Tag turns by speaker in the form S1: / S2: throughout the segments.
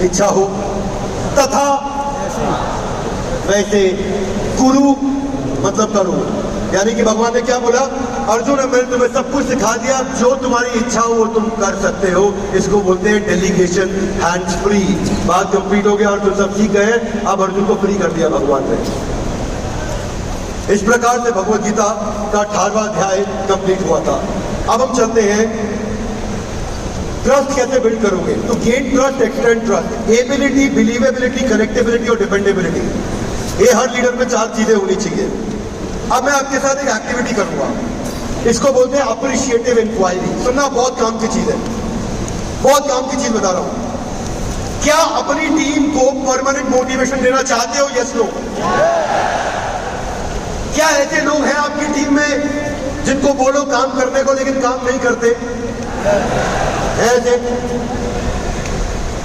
S1: इच्छा हो तथा वैसे कुरु मतलब करो। यानी कि भगवान ने क्या बोला, अर्जुन मैंने तुम्हें सब कुछ सिखा दिया, जो तुम्हारी इच्छा हो वो तुम कर सकते हो। इसको बोलते हैं डेलीगेशन, हैंड्स फ्री। बात कंप्लीट हो गया और तुम सब सीख गए, अब अर्जुन को फ्री कर दिया भगवान ने। इस प्रकार से भगवत गीता का 18वां अध्याय कंप्लीट हुआ था। अब हम चलते हैं ट्रस्ट कैसे बिल्ड करोगे। तो gain trust, extend trust, ability, believability, connectability और डिपेंडेबिलिटी, ये हर लीडर में 4 चीजें होनी चाहिए। अब मैं आपके साथ एक एक्टिविटी करूंगा, इसको बोलते हैं अप्रिशिएटिव इंक्वायरी। सुनना बहुत काम की चीज है, बहुत काम की चीज बता रहा हूं। क्या अपनी टीम को परमानेंट मोटिवेशन देना चाहते हो? Yes no. क्या ऐसे लोग हैं आपकी टीम में जिनको बोलो काम करने को लेकिन काम नहीं करते? ऐसे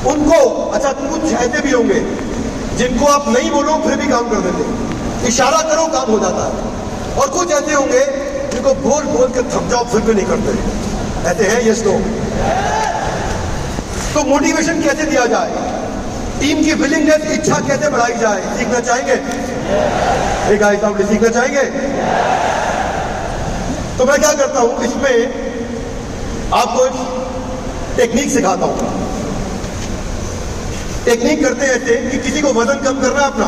S1: उनको, अच्छा कुछ ऐसे भी होंगे जिनको आप नहीं बोलो फिर भी काम कर देते, इशारा करो काम हो जाता है। और कुछ ऐसे होंगे जिनको बोल बोल के थक जाओ फिर भी नहीं करते। ऐसे हैं यस नो। तो मोटिवेशन कैसे दिया जाए, टीम की विलिंगनेस, इच्छा कैसे बढ़ाई जाए, सीखना चाहेंगे? एक गाइस आप सीखना चाहेंगे? तो मैं क्या करता हूं, इसमें आपको एक टेक्निक सिखाता हूं। टेक्निक करते ऐसे कि किसी को वजन कम करना है अपना,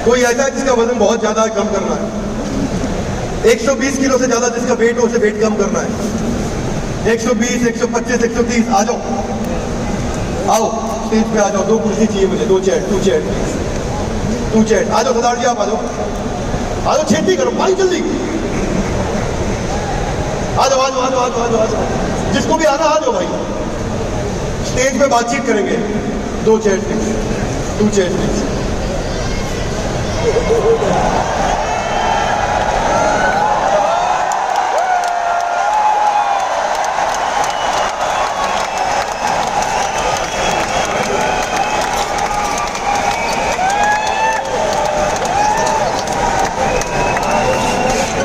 S1: कोई ऐसा है जिसका वजन बहुत ज्यादा है, कम करना है। 120 किलो से ज्यादा जिसका वेट हो उसे वेट कम करना है। 120, 125, 130, आ जाओ, आओ स्टेज पे आ जाओ। 2 कुर्सी चाहिए मुझे, 2 चेयर, 2 चेयर, 2 चेयर। आ जाओ सरदार जी, आप आ जाओ, छेती करो भाई, जल्दी आ जाओ, आ जाओ, आ जाओ, आ जाओ, आ जाओ। जिसको भी आना आ जाओ भाई। स्टेज पे बातचीत करेंगे। 2 चेयर प्लीज, 2 चेयर प्लीज।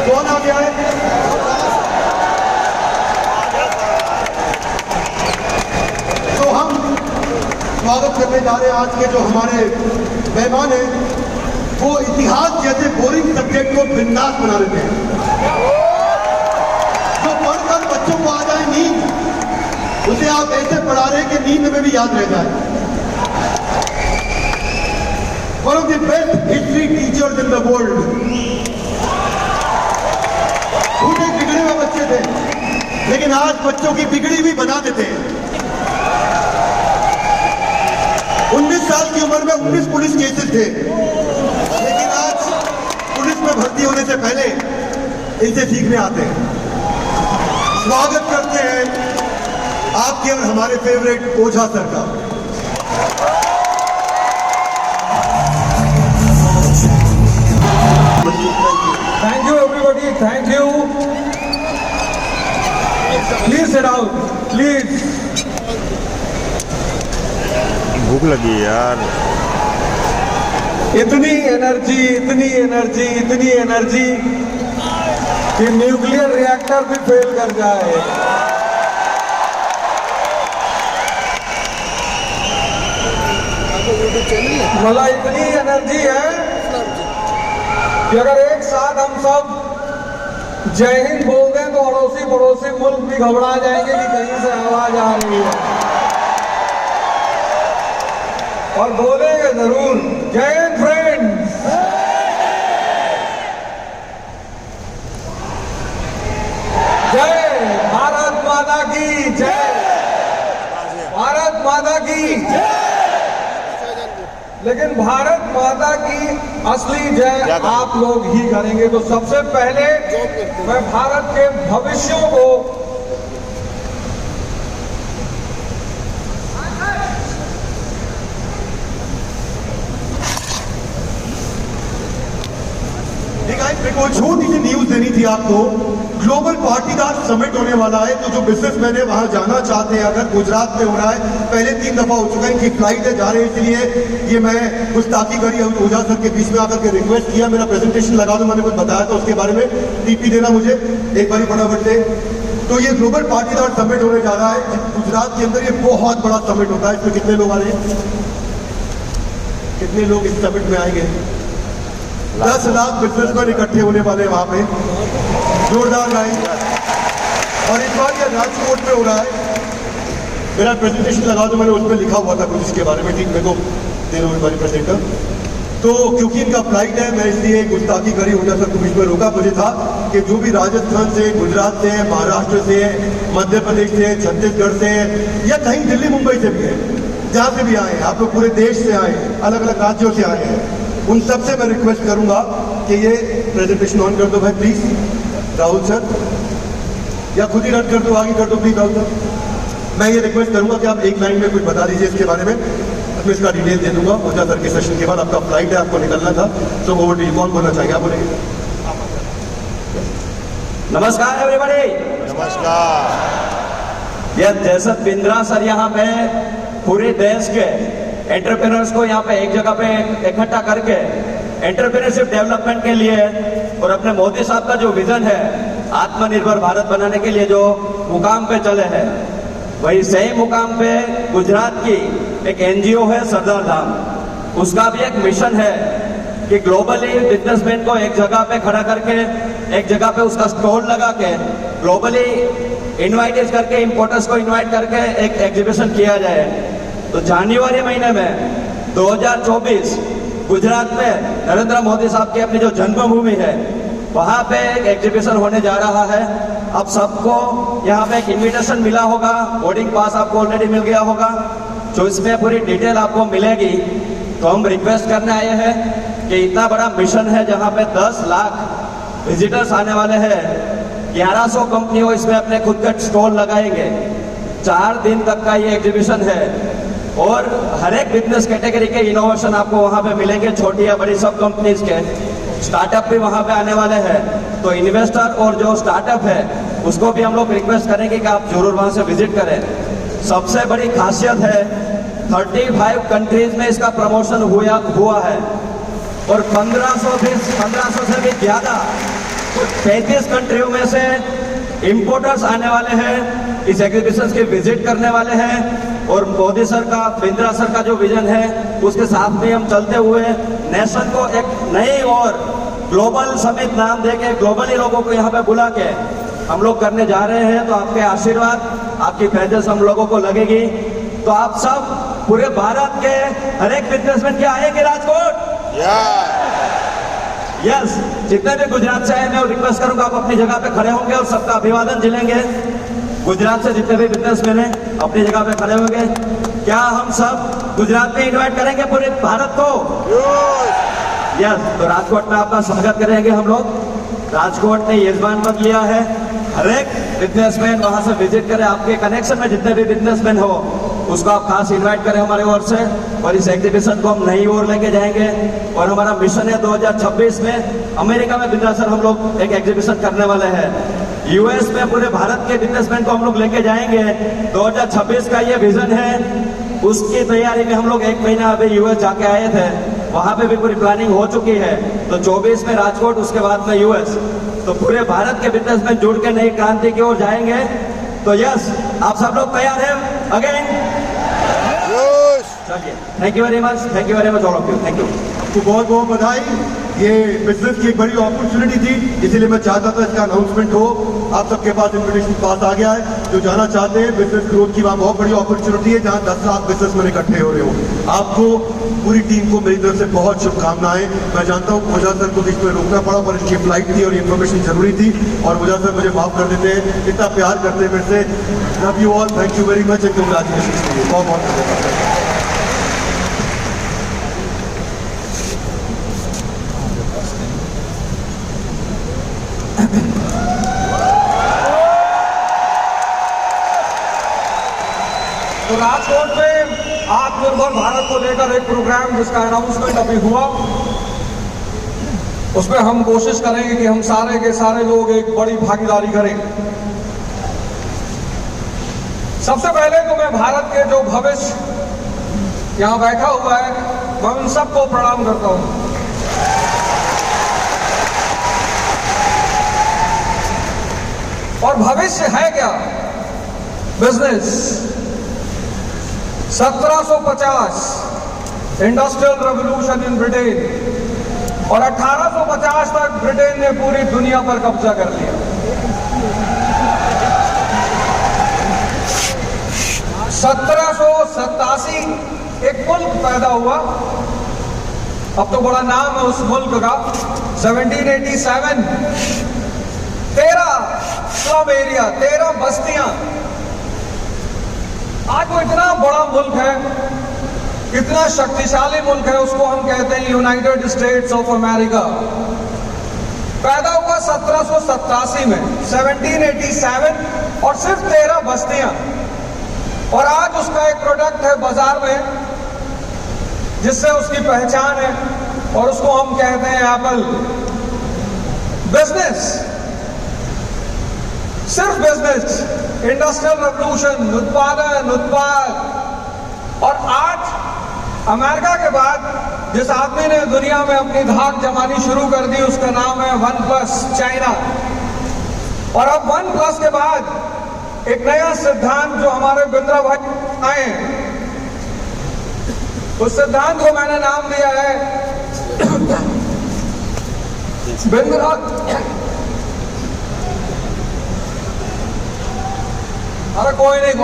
S1: कौन आ गया है? तो हम स्वागत करने जा रहे हैं आज के जो हमारे मेहमान हैं, वो इतिहास जैसे बोरिंग सब्जेक्ट को बिंदास बना लेते हैं। जो पढ़कर बच्चों को आ जाए नींद, उसे आप ऐसे पढ़ा रहे हैं कि नींद में भी याद रह जाए। One of the best history teachers in the world, खुद एक बिगड़े हुए बच्चे थे, लेकिन आज बच्चों की बिगड़ी हुई बना देते हैं। 19 साल की उम्र में 19 पुलिस केसेस थे, लेकिन आज पुलिस में भर्ती होने से पहले इनसे सीखने आते हैं। स्वागत करते हैं आपके और हमारे फेवरेट ओझा सर का।
S2: Thank you everybody, thank you. Please sit down, please.
S3: भूख लगी यार।
S2: इतनी एनर्जी, इतनी एनर्जी, इतनी एनर्जी कि न्यूक्लियर रिएक्टर भी फेल कर जाए। मतलब इतनी एनर्जी है कि अगर एक साथ हम सब जय हिंद बोल दें तो अड़ोसी पड़ोसी मुल्क भी घबरा जाएंगे कि कहीं से आवाज आ रही है, और बोलेंगे जरूर जय हिंद फ्रेंड्स। जय भारत माता की जय, भारत माता की जय। लेकिन भारत माता की असली जय आप लोग ही करेंगे। तो सबसे पहले मैं भारत के भविष्यों को
S1: देखो, छोटी सी न्यूज देनी थी आपको। ग्लोबल पार्टीदार समिट होने वाला है, तो जो बिजनेसमैन है वहां जाना चाहते हैं, अगर गुजरात में हो रहा है, पहले 3 दफा हो चुका है, इनकी फ्लाइटें जा रही है, इसलिए ये मैं गुस्ताखी करी ओझा सर के बीच में आकर के रिक्वेस्ट किया, मेरा प्रेजेंटेशन लगा दो। मैंने कुछ बताया था उसके बारे में, टीपी देना मुझे एक बार फटाफट से। तो ये ग्लोबल पाटीदार समिट होने जा रहा है गुजरात के अंदर। ये बहुत बड़ा समिट होता है। इसमें कितने लोग आ रहे हैं? कितने लोग इस समिट में आएंगे? 10 लाख बिजनेसमैन इकट्ठे होने वाले हैं वहां पे। जोरदार गाएंगे। और इस बार ये राजकोट में हो रहा है। मेरा प्रेजेंटेशन लगा तो मैंने उसमें लिखा हुआ था कुछ इसके बारे में। ठीक, मेरे को दे रहा हूँ हमारी प्रेजेंटर। तो क्योंकि इनका फ्लाइट है, मैं इसलिए गुस्ताखी करी वजह से बीच में रोका। मुझे था कि जो भी राजस्थान से, गुजरात से, महाराष्ट्र से, मध्य प्रदेश से, छत्तीसगढ़ से या कहीं दिल्ली मुंबई से भी है, जहाँ से भी आए हैं, आप लोग पूरे देश से आए हैं, अलग अलग राज्यों से आए हैं, उन सबसे मैं रिक्वेस्ट करूंगा कि ये प्रेजेंटेशन ऑन कर दो भाई प्लीज। राहुल सर, या खुद ही रन कर दो, आगे कर दो प्लीज राहुल सर। मैं ये रिक्वेस्ट करूंगा कि आप एक लाइन में कुछ बता दीजिए इसके बारे में। मैं इसका डिटेल दे दूंगा ओझा सर के सेशन के बाद। आपका फ्लाइट है, आपको निकलना था, तो ओवर टू यू। कौन बोलना चाहिए? आप बोलेंगे।
S4: नमस्कार एवरीबॉडी।
S3: नमस्कार।
S4: ये जैसत बिंद्रा सर यहाँ पे पूरे देश के एंटरप्रेन्योर्स को यहाँ पे एक जगह पे इकट्ठा करके एंटरप्रेन्योरशिप डेवलपमेंट के लिए और अपने मोदी साहब का जो विजन है आत्मनिर्भर भारत बनाने के लिए जो मुकाम पे चले हैं, वही सही मुकाम पे गुजरात की एक एनजीओ है सरदार धाम। उसका भी एक मिशन है कि ग्लोबली बिजनेसमैन को एक जगह पे खड़ा करके, एक जगह पे उसका स्टॉल लगा के, ग्लोबली इनवाइट करके, इंपोर्टर्स को इनवाइट करके एक एग्जीबिशन किया जाए। तो जनवरी महीने में 2024 गुजरात में नरेंद्र मोदी साहब की अपनी जो जन्मभूमि है, वहां पे एक एग्जीबिशन होने जा रहा है। अब सबको यहाँ पे एक इनविटेशन मिला होगा, बोर्डिंग पास आपको ऑलरेडी मिल गया होगा, जो इसमें पूरी डिटेल आपको मिलेगी। तो हम रिक्वेस्ट करने आए हैं कि इतना बड़ा मिशन है जहाँ पे 10 लाख विजिटर्स आने वाले हैं, 1100 कंपनियों इसमें अपने खुद का स्टॉल लगाएंगे। 4 दिन तक का ये एग्जीबिशन है और हर एक बिजनेस कैटेगरी के इनोवेशन आपको वहाँ पे मिलेंगे, छोटी या बड़ी सब कंपनीज के। स्टार्टअप भी वहाँ पे आने वाले हैं। तो इन्वेस्टर और जो स्टार्टअप है उसको भी हम लोग रिक्वेस्ट करेंगे कि आप जरूर वहाँ से विजिट करें। सबसे बड़ी खासियत है 35 कंट्रीज में इसका प्रमोशन हुआ है और 1500 से भी ज्यादा 35 कंट्रियों में से इंपोर्टर्स आने वाले हैं, इस एग्जीबिशन की विजिट करने वाले हैं। और मोदी सर का, बिंद्रा सर का जो विजन है उसके साथ में हम चलते हुए नेशन को एक नई और ग्लोबल समिट नाम देके ग्लोबली लोगों को यहाँ पे बुला के हम लोग करने जा रहे हैं। तो आपके आशीर्वाद, आपकी प्रेजेंस हम लोगों को लगेगी। तो आप सब पूरे भारत के हर एक बिजनेसमैन के आएंगे राजकोट। यस, जितने भी गुजरात से आए मैं रिक्वेस्ट करूंगा आप अपनी जगह पे खड़े होंगे और सबका अभिवादन झेलेंगे। गुजरात से जितने भी बिजनेसमैन हैं अपनी जगह पे खड़े होंगे। क्या हम सब गुजरात में इनवाइट करेंगे पूरे भारत को? यस, तो राजकोट में आपका स्वागत करेंगे हम लोग। राजकोट ने यजमान पद लिया है, हर एक बिजनेसमैन वहां से विजिट करे। आपके कनेक्शन में जितने भी बिजनेसमैन हो उसको आप खास इनवाइट करें हमारे ओर से। और इस एग्जीबिशन को हम नई ओर लेके जाएंगे और हमारा मिशन है 2026 में अमेरिका में बिंद्रा सर हम लोग एक एग्जीबिशन करने वाले हैं। यूएस में पूरे भारत के बिजनेसमैन को हम लोग लेके जाएंगे। 2026 का ये विजन है, उसकी तैयारी में हम लोग 1 महीना अभी यूएस जाके आए थे, वहां पे भी पूरी प्लानिंग हो चुकी है। तो 24 में राजकोट, उसके बाद में यूएस। तो पूरे भारत के बिजनेसमैन जुड़ के नई क्रांति की ओर जाएंगे। तो यस, आप सब लोग तैयार हैं? अगेन चलिए, thank you very much all of you, thank you.
S1: आपको बहुत बहुत बधाई। ये बिजनेस की एक बड़ी अपॉर्चुनिटी थी, इसीलिए मैं चाहता था इसका अनाउंसमेंट हो। आप सबके पास इन्विटेशन पास आ गया है। जो जाना चाहते हैं बिजनेस ग्रोथ की, वहाँ बहुत बड़ी अपॉर्चुनिटी है जहाँ 10 लाख बिजनेसमैन इकट्ठे हो रहे हो। आपको, पूरी टीम को मेरी तरफ से बहुत शुभकामनाएं। मैं जानता हूँ ओझा सर को बीच में रोकना पड़ा, पर इसकी फ्लाइट थी और इन्फॉर्मेशन जरूरी थी। और ओझा सर मुझे माफ कर देते हैं, इतना प्यार करते हैं मेरे से। Love you all, thank you very much and congratulation. बहुत बहुत धन्यवाद।
S2: तो राजकोट में आत्मनिर्भर भारत को लेकर एक प्रोग्राम जिसका अनाउंसमेंट अभी हुआ, उसमें हम कोशिश करेंगे कि हम सारे के सारे लोग एक बड़ी भागीदारी करें। सबसे पहले तो मैं भारत के जो भविष्य यहाँ बैठा हुआ है, मैं उन सबको प्रणाम करता हूँ। और भविष्य है क्या? Business. 1750 industrial revolution in Britain और 1850 तक ब्रिटेन ने पूरी दुनिया पर कब्जा कर लिया। 1787 एक मुल्क पैदा हुआ, अब तो बड़ा नाम है उस मुल्क का। 1787 13 स्लम एरिया, 13 बस्तियां। आज वो इतना बड़ा मुल्क है, इतना शक्तिशाली मुल्क है, उसको हम कहते हैं यूनाइटेड स्टेट्स ऑफ अमेरिका। पैदा हुआ 1787 में, 1787 और सिर्फ 13 बस्तियां। और आज उसका एक प्रोडक्ट है बाजार में जिससे उसकी पहचान है और उसको हम कहते हैं एप्पल। बिजनेस, सिर्फ बिजनेस, इंडस्ट्रियल रेवोल्यूशन, उत्पादन, उत्पाद। और आज अमेरिका के बाद जिस आदमी ने दुनिया में अपनी धाक जमानी शुरू कर दी उसका नाम है OnePlus, चाइना। और अब OnePlus के बाद एक नया सिद्धांत जो हमारे बिंद्रा भाई आए, उस सिद्धांत को मैंने नाम दिया है बिंद्रा। अरे कोई नहीं,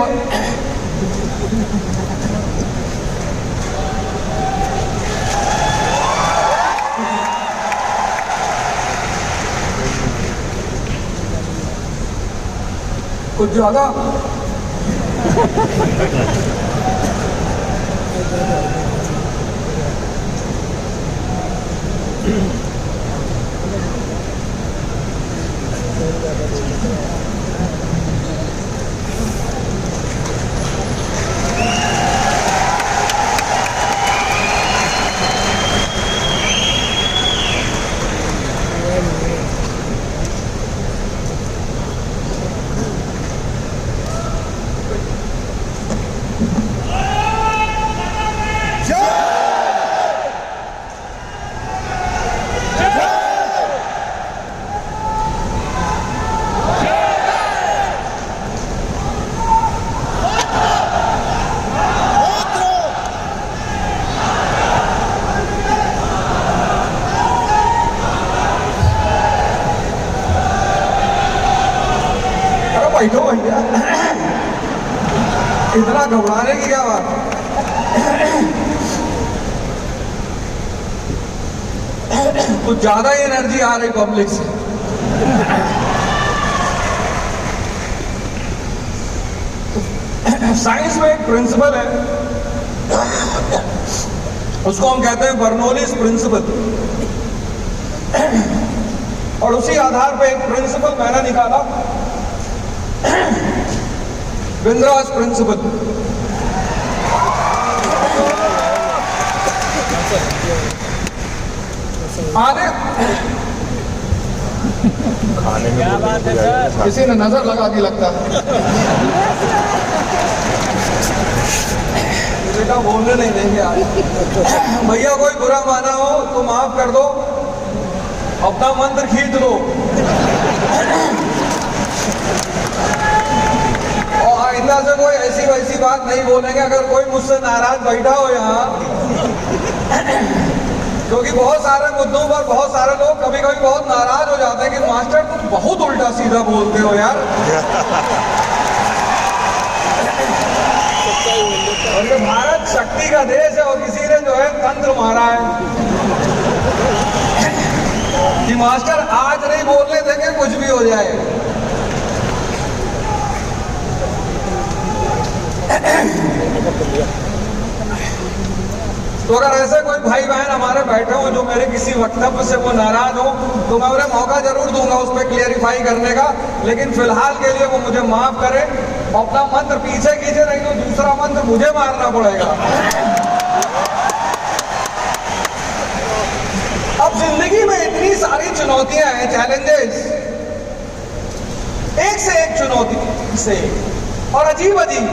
S2: कुछ ज्यादा बैठो भैया, इतना घबराने की क्या बात? कुछ ज्यादा ही एनर्जी आ रही पब्लिक से। साइंस में एक प्रिंसिपल है, उसको हम कहते हैं बर्नौलीज प्रिंसिपल। और उसी आधार पे एक प्रिंसिपल मैंने निकाला, बिंद्रास प्रिंसिपल। आने
S3: खाने में
S2: किसी ने नजर लगा दी लगता है। बेटा बोलने नहीं देंगे आज। भैया कोई बुरा माना हो तो माफ कर दो, अपना मंत्र खींच लो और आइंदा से कोई ऐसी वैसी बात नहीं बोलेंगे अगर कोई मुझसे नाराज बैठा हो यहाँ। क्योंकि बहुत सारे मुद्दों पर बहुत सारे लोग कभी कभी बहुत नाराज हो जाते हैं कि मास्टर तुम बहुत उल्टा सीधा बोलते हो यार। और ये भारत शक्ति का देश है और किसी ने जो है तंत्र मारा है कि मास्टर आज नहीं बोलने देंगे कुछ भी हो जाए। तो अगर ऐसे कोई भाई बहन हमारे बैठे हो जो मेरे किसी वक्तव्य से वो नाराज हो तो मैं उन्हें मौका जरूर दूंगा उस पर क्लियरिफाई करने का, लेकिन फिलहाल के लिए वो मुझे माफ करें। अपना मंत्र पीछे कीजिए, नहीं तो दूसरा मंत्र मुझे मारना पड़ेगा। अब जिंदगी में इतनी सारी चुनौतियां हैं, चैलेंजेस, एक से एक चुनौती से और अजीब अजीब।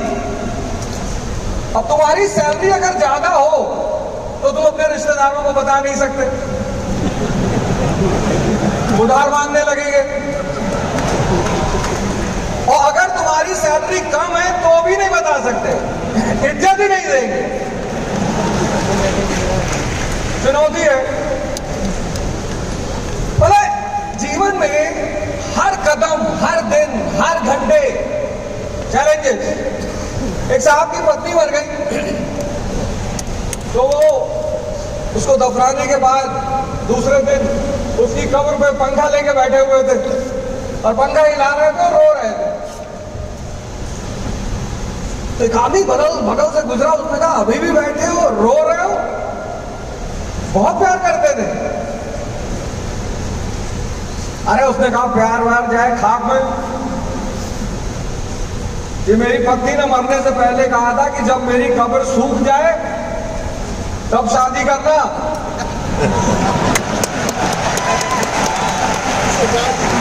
S2: अब तुम्हारी सैलरी अगर ज्यादा हो तो तुम अपने रिश्तेदारों को बता नहीं सकते, उधार मांगने लगेंगे। अगर तुम्हारी सैलरी कम है तो भी नहीं बता सकते, इज्जत ही नहीं देंगे। चुनौती है। बोले जीवन में हर कदम, हर दिन, हर घंटे चैलेंजेस। एक साहब की पत्नी मर गई, तो वो उसको दफनाने के बाद दूसरे दिन उसकी कब्र पे पंखा लेके बैठे हुए थे और पंखा हिला रहे थे, रो रहे थे। तो एक आदमी बगल से गुजरा, उसने कहा अभी भी बैठे हो, रो रहे हो? बहुत प्यार करते थे। अरे उसने कहा प्यार व्यार जाए खाक में। ये मेरी पत्नी ने मरने से पहले कहा था कि जब मेरी कब्र सूख जाए तब शादी करना।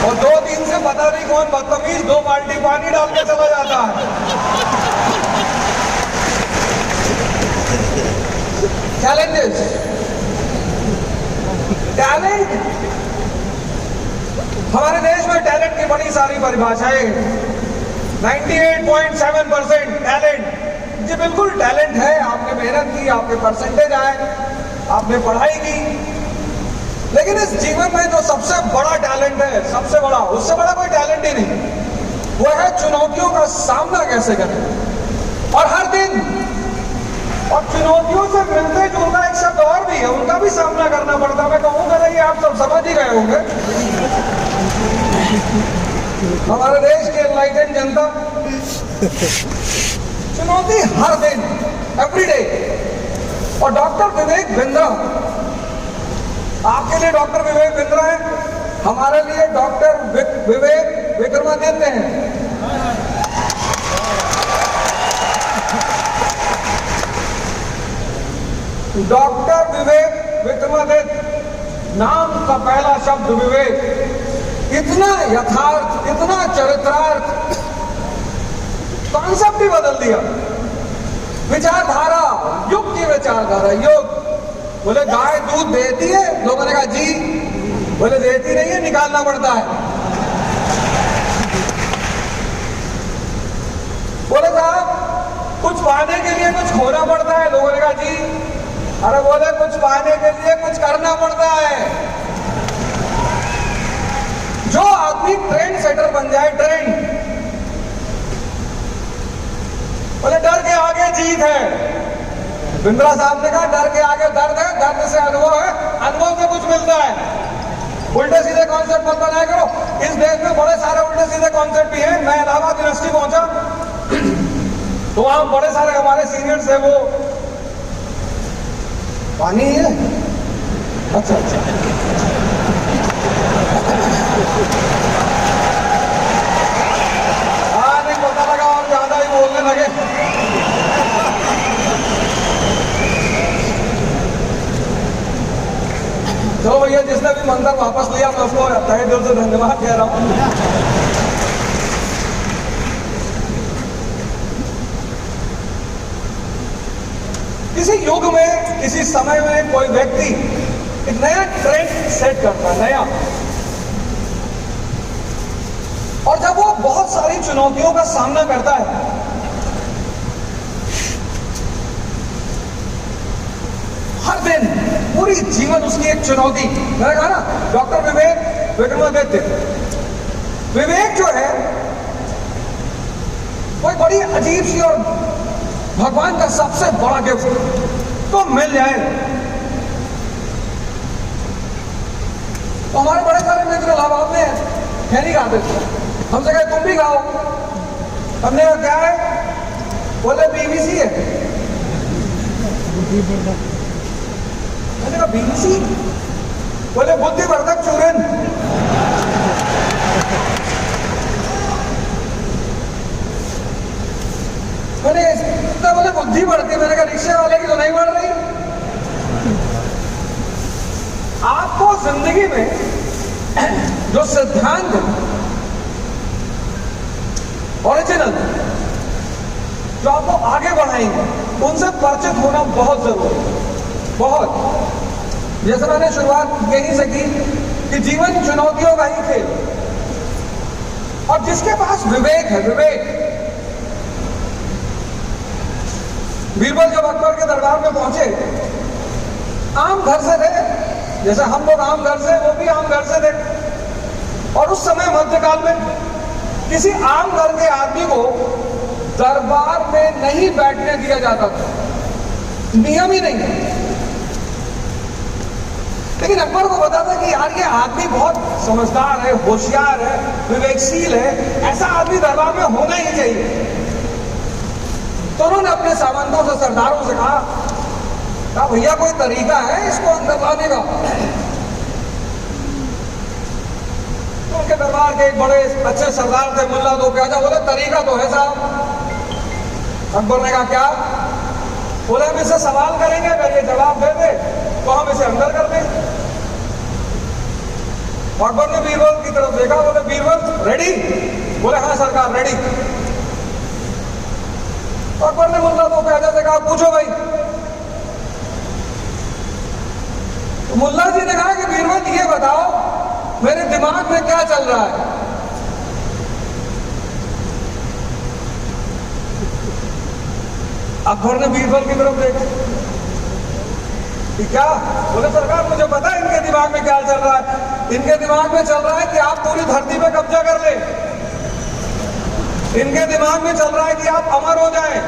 S2: और 2 दिन से पता नहीं कौन बदतमीज 2 बाल्टी पानी डाल के चला जाता है। Challenges, talent. हमारे देश में टैलेंट की बड़ी सारी परिभाषाएं। 98.7% टैलेंट। जी बिल्कुल टैलेंट है, आपने मेहनत की, आपके परसेंटेज आए, आपने पढ़ाई की। लेकिन इस जीवन में जो सबसे बड़ा टैलेंट है, सबसे बड़ा, उससे बड़ा कोई टैलेंट ही नहीं, वो है चुनौतियों का सामना कैसे करें। और हर दिन, और चुनौतियों से मिलते जुलता एक शब्द और भी है, उनका भी सामना करना पड़ता है। मैं कहूँगा नहीं, आप सब समझ ही गए होंगे। हमारे देश की एनलाइटेंड जनता, चुनौती हर दिन, एवरीडे। और डॉक्टर विवेक बिंद्रा, आपके लिए डॉक्टर विवेक बिंद्रा है, हमारे लिए डॉक्टर विवेक विक्रमादित्य हैं। डॉक्टर विवेक विक्रमादित्य, नाम का पहला शब्द विवेक, इतना यथार्थ, इतना चरित्रार्थ, कॉन्सेप्ट ही बदल दिया। विचारधारा, युग की विचारधारा, युग। बोले गाय दूध देती है, लोगों ने कहा जी। बोले देती नहीं है, निकालना पड़ता है। बोले साहब कुछ पाने के लिए कुछ खोना पड़ता है, लोगों ने कहा जी। अरे बोले कुछ पाने के लिए कुछ करना पड़ता है। जो आदमी ट्रेंड सेटर बन जाए, ट्रेंड, बोले डर के आगे जीत है। बिंद्रा साहब ने कहा डर के आगे दर्द है, दर्द से अनुभव है, अनुभव से कुछ मिलता है। उल्टे सीधे कॉन्सेप्ट मत बनाया करो। इस देश में बड़े सारे उल्टे सीधे कॉन्सेप्ट भी हैं। मैं इलाहाबाद यूनिवर्सिटी पहुंचा तो वहां बड़े सारे हमारे सीनियर्स है, वो पानी है। अच्छा अच्छा, हाँ नहीं पता लगा और ज्यादा ही बोलने लगे। तो भैया जिसने भी मंदिर वापस लिया, मैं उसको तहे दिल से धन्यवाद कह रहा हूं। किसी युग में, किसी समय में कोई व्यक्ति एक नया ट्रेंड सेट करता है, नया। और जब वो बहुत सारी चुनौतियों का सामना करता है, हर दिन, पूरी जीवन उसकी एक चुनौती। मैंने कहा ना डॉक्टर विवेक विक्रमादित्य, विवेक जो है कोई बड़ी अजीब सी और भगवान का सबसे बड़ा गिफ्ट तो मिल जाए। तो हमारे बड़े सारे मित्र इलाहाबाद में है नहीं गाते थे, हमसे कहे तुम भी गाओ। हमने कहा क्या है? बोले बीबीसी है। मैंने कहा बीबीसी? बोले बुद्धिवर्धक चूरन। मैंने बोले बुद्धि बढ़ती, मैंने कहा रिक्शे वाले की तो नहीं बढ़ रही। आपको जिंदगी में जो सिद्धांत ओरिजिनल जो आपको आगे बढ़ाएंगे, उनसे परिचित होना बहुत जरूरी है, बहुत। जैसे मैंने शुरुआत यहीं से की कि जीवन चुनौतियों का ही खेल। और जिसके पास विवेक है, विवेक। बीरबल जब अकबर के दरबार में पहुंचे, आम घर से थे, जैसे हम लोग आम घर से, वो भी आम घर से थे। और उस समय मध्यकाल में किसी आम घर के आदमी को दरबार में नहीं बैठने दिया जाता था, नियम ही नहीं। लेकिन अकबर को पता था कि यार ये आदमी बहुत समझदार है, होशियार है, विवेकशील है, ऐसा आदमी दरबार में होना ही चाहिए। तो उन्होंने अपने सामंतों से, सरदारों से कहा भैया कोई तरीका है इसको अंदर लाने का? तो उनके दरबार के एक बड़े अच्छे सरदार थे, मुल्ला दो प्याजा, बोले तरीका तो है साहब। अकबर ने कहा क्या? बोले हम इससे सवाल करेंगे, अगर ये जवाब दे दे तो हम इसे अंदर कर देंगे। अकबर ने बीरबल की तरफ देखा, बोले बीरबल रेडी? बोले हाँ सरकार रेडी। अकबर ने मुल्ला दो प्याजा से कहा पूछो भाई। तो मुल्ला जी ने कहा कि बीरबल ये बताओ मेरे दिमाग में क्या चल रहा है? अकबर ने बीरबल की तरफ देखा कि क्या? बोले सरकार मुझे पता है इनके दिमाग में क्या चल रहा है। इनके दिमाग में चल रहा है कि आप पूरी धरती पे कब्जा कर ले। इनके दिमाग में चल रहा है कि आप अमर हो जाएं।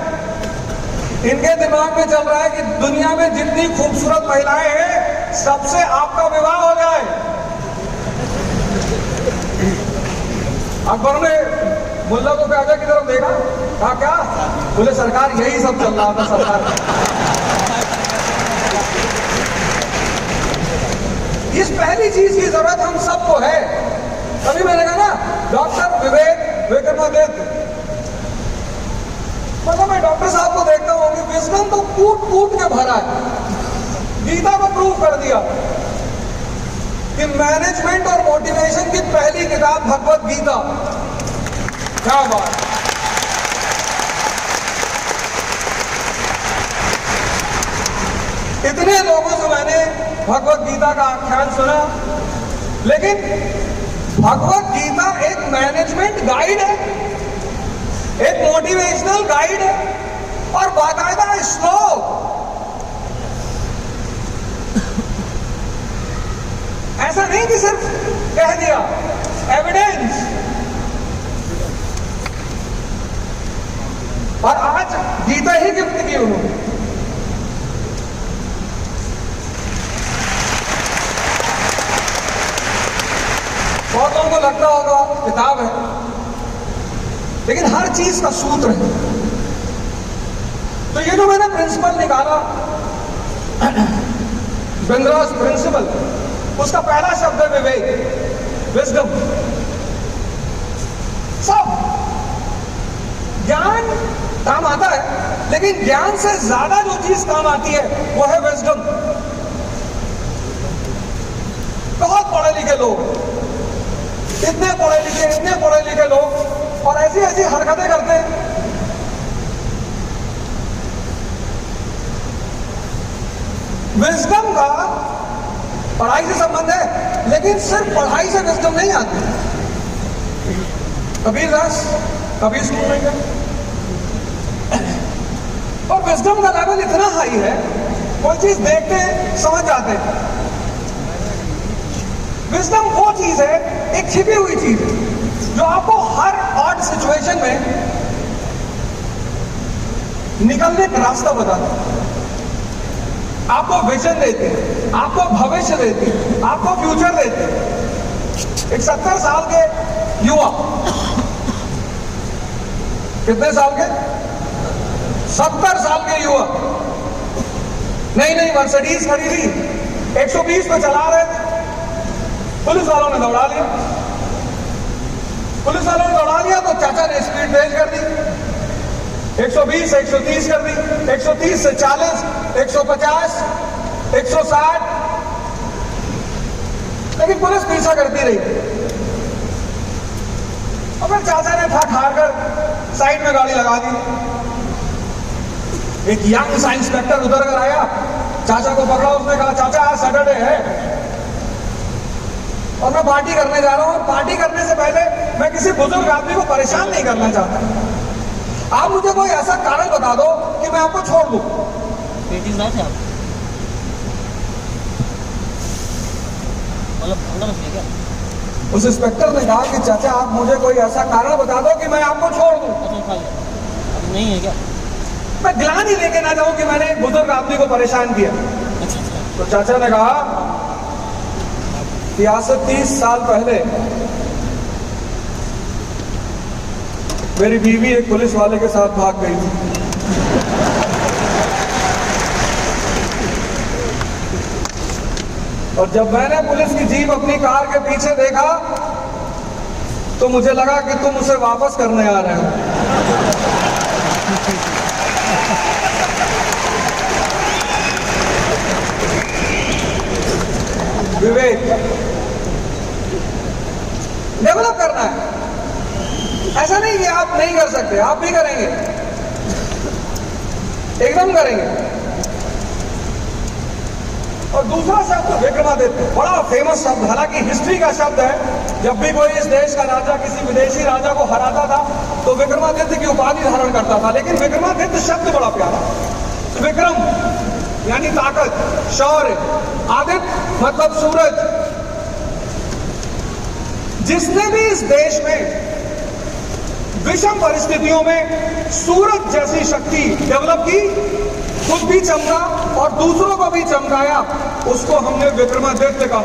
S2: इनके दिमाग में चल रहा है कि दुनिया में जितनी खूबसूरत महिलाएं हैं सबसे आपका विवाह हो जाए। अकबर ने मुल्ला को प्याजा की तरफ देखा, कहा क्या? बोले सरकार यही सब चल रहा था सरकार। इस पहली चीज की जरूरत हम सबको है। अभी मैंने कहा ना डॉक्टर विवेक विक्रमादित्य, मतलब मैं डॉक्टर साहब को देखता हूँ कि विजडम तो कूट कूट के भरा है। गीता को प्रूव कर दिया कि मैनेजमेंट और मोटिवेशन की पहली किताब भगवत गीता। क्या बात! इतने लोगों से मैंने भगवत गीता का आख्यान सुना, लेकिन भगवत गीता एक मैनेजमेंट गाइड है, एक मोटिवेशनल गाइड है और बाकायदा श्लोक। ऐसा नहीं कि सिर्फ कह दिया, एविडेंस। और आज गीता ही गिफ्ट की उन्होंने। बहुत लोगों को लगता होगा किताब है, लेकिन हर चीज का सूत्र है। तो ये जो मैंने प्रिंसिपल निकाला, बिंद्रास प्रिंसिपल, उसका पहला शब्द है विवेक, विजडम। सब ज्ञान काम आता है, लेकिन ज्ञान से ज्यादा जो चीज काम आती है वो है विजडम। बहुत पढ़े लिखे लोग, इतने पढ़े लिखे लोग और ऐसी ऐसी हरकतें करते हैं। विजडम का पढ़ाई से संबंध है, लेकिन सिर्फ पढ़ाई से विजडम नहीं आती। कबीर दास कबीर स्कूल में गए और विजडम का लेवल इतना हाई है, कोई चीज देखते हैं समझ जाते हैं। विजडम वो चीज है, एक छिपी हुई चीज है, जो आपको हर ऑड सिचुएशन में निकलने का रास्ता बताती है, आपको विजन देती है, आपको भविष्य देती है, आपको फ्यूचर देती है। एक 70 साल के युवा, कितने साल के? 70 साल के युवा नई मर्सिडीज खरीदी, 120 पे चला रहे थे, पुलिस वालों ने दौड़ा लिया। पुलिस वालों ने दौड़ा लिया तो चाचा ने स्पीड तेज कर दी, 120 से 130 कर दी, 130 से 40, 150, 160, लेकिन पुलिस पीछा करती रही। और फिर चाचा ने ठा ठार कर साइड में गाड़ी लगा दी। एक यंग सा इंस्पेक्टर उधर कर आया, चाचा को पकड़ा, उसने कहा चाचा आज सैटरडे है। और मैं पार्टी करने जा रहा हूं, और पार्टी करने से पहले मैं किसी बुजुर्ग आदमी को परेशान नहीं करना चाहता। आप मुझे कोई ऐसा कारण बता दो कि मैं आपको छोड़ दूं। उस इंस्पेक्टर ने कहा कि चाचा आप मुझे कोई ऐसा कारण बता दो कि मैं आपको छोड़ दूं।
S5: नहीं है क्या?
S2: मैं ग्लानि लेके ना जाऊं कि मैंने एक बुजुर्ग आदमी को परेशान किया। तो चाचा ने कहा कि आज से 30 साल पहले मेरी बीवी एक पुलिस वाले के साथ भाग गई थी। और जब मैंने पुलिस की जीप अपनी कार के पीछे देखा तो मुझे लगा कि तुम उसे वापस करने आ रहे हो। विवेक डेवलप करना है, ऐसा नहीं कि आप नहीं कर सकते, आप भी करेंगे, एकदम करेंगे। और दूसरा शब्द विक्रमादित्य, बड़ा फेमस शब्द, हालांकि हिस्ट्री का शब्द है। जब भी कोई इस देश का राजा किसी विदेशी राजा को हराता था तो विक्रमादित्य की उपाधि धारण करता था। लेकिन विक्रमादित्य शब्द बड़ा प्यारा, विक्रम यानी ताकत, शौर्य, आदित्य मतलब सूरज। जिसने भी इस देश में विषम परिस्थितियों में सूरज जैसी शक्ति डेवलप की, खुद भी चमका और दूसरों को भी चमकाया, उसको हमने विक्रमादित्य कहा।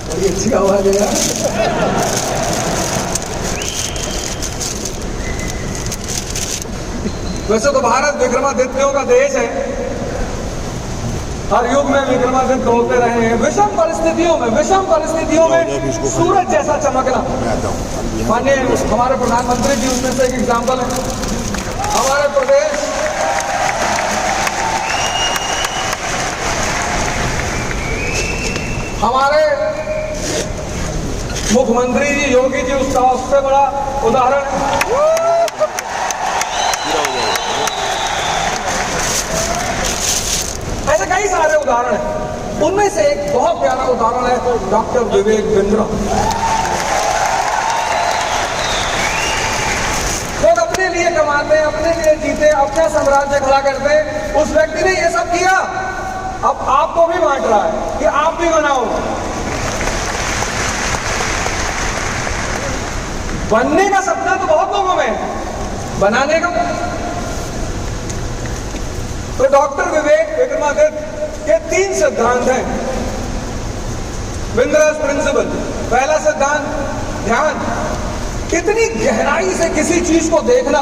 S2: बड़ी अच्छी आवाज है यार। वैसे तो भारत विक्रमादित्यों का देश है, हर युग में विक्रमादित्य होते रहे हैं। विषम परिस्थितियों में सूरज जैसा चमकना। माननीय हमारे प्रधानमंत्री जी उसमें से एक एग्जाम्पल है। हमारे प्रदेश हमारे मुख्यमंत्री जी योगी जी उसका उससे बड़ा उदाहरण है। ऐसे कई सारे उदाहरण हैं, उनमें से एक बहुत प्यारा उदाहरण है डॉक्टर विवेक बिंद्रा। लोग अपने लिए कमाते हैं, अपने लिए जीते, अपना साम्राज्य खड़ा करते हैं। उस व्यक्ति ने ये सब किया, अब आपको भी बांट रहा है कि आप भी बनाओ। बनने का सपना तो बहुत लोगों में है, बनाने का। तो डॉक्टर विवेक विक्रमादित्य के 3 सिद्धांत हैं। बिंद्रास प्रिंसिपल। पहला सिद्धांत ध्यान, कितनी गहराई से किसी चीज को देखना।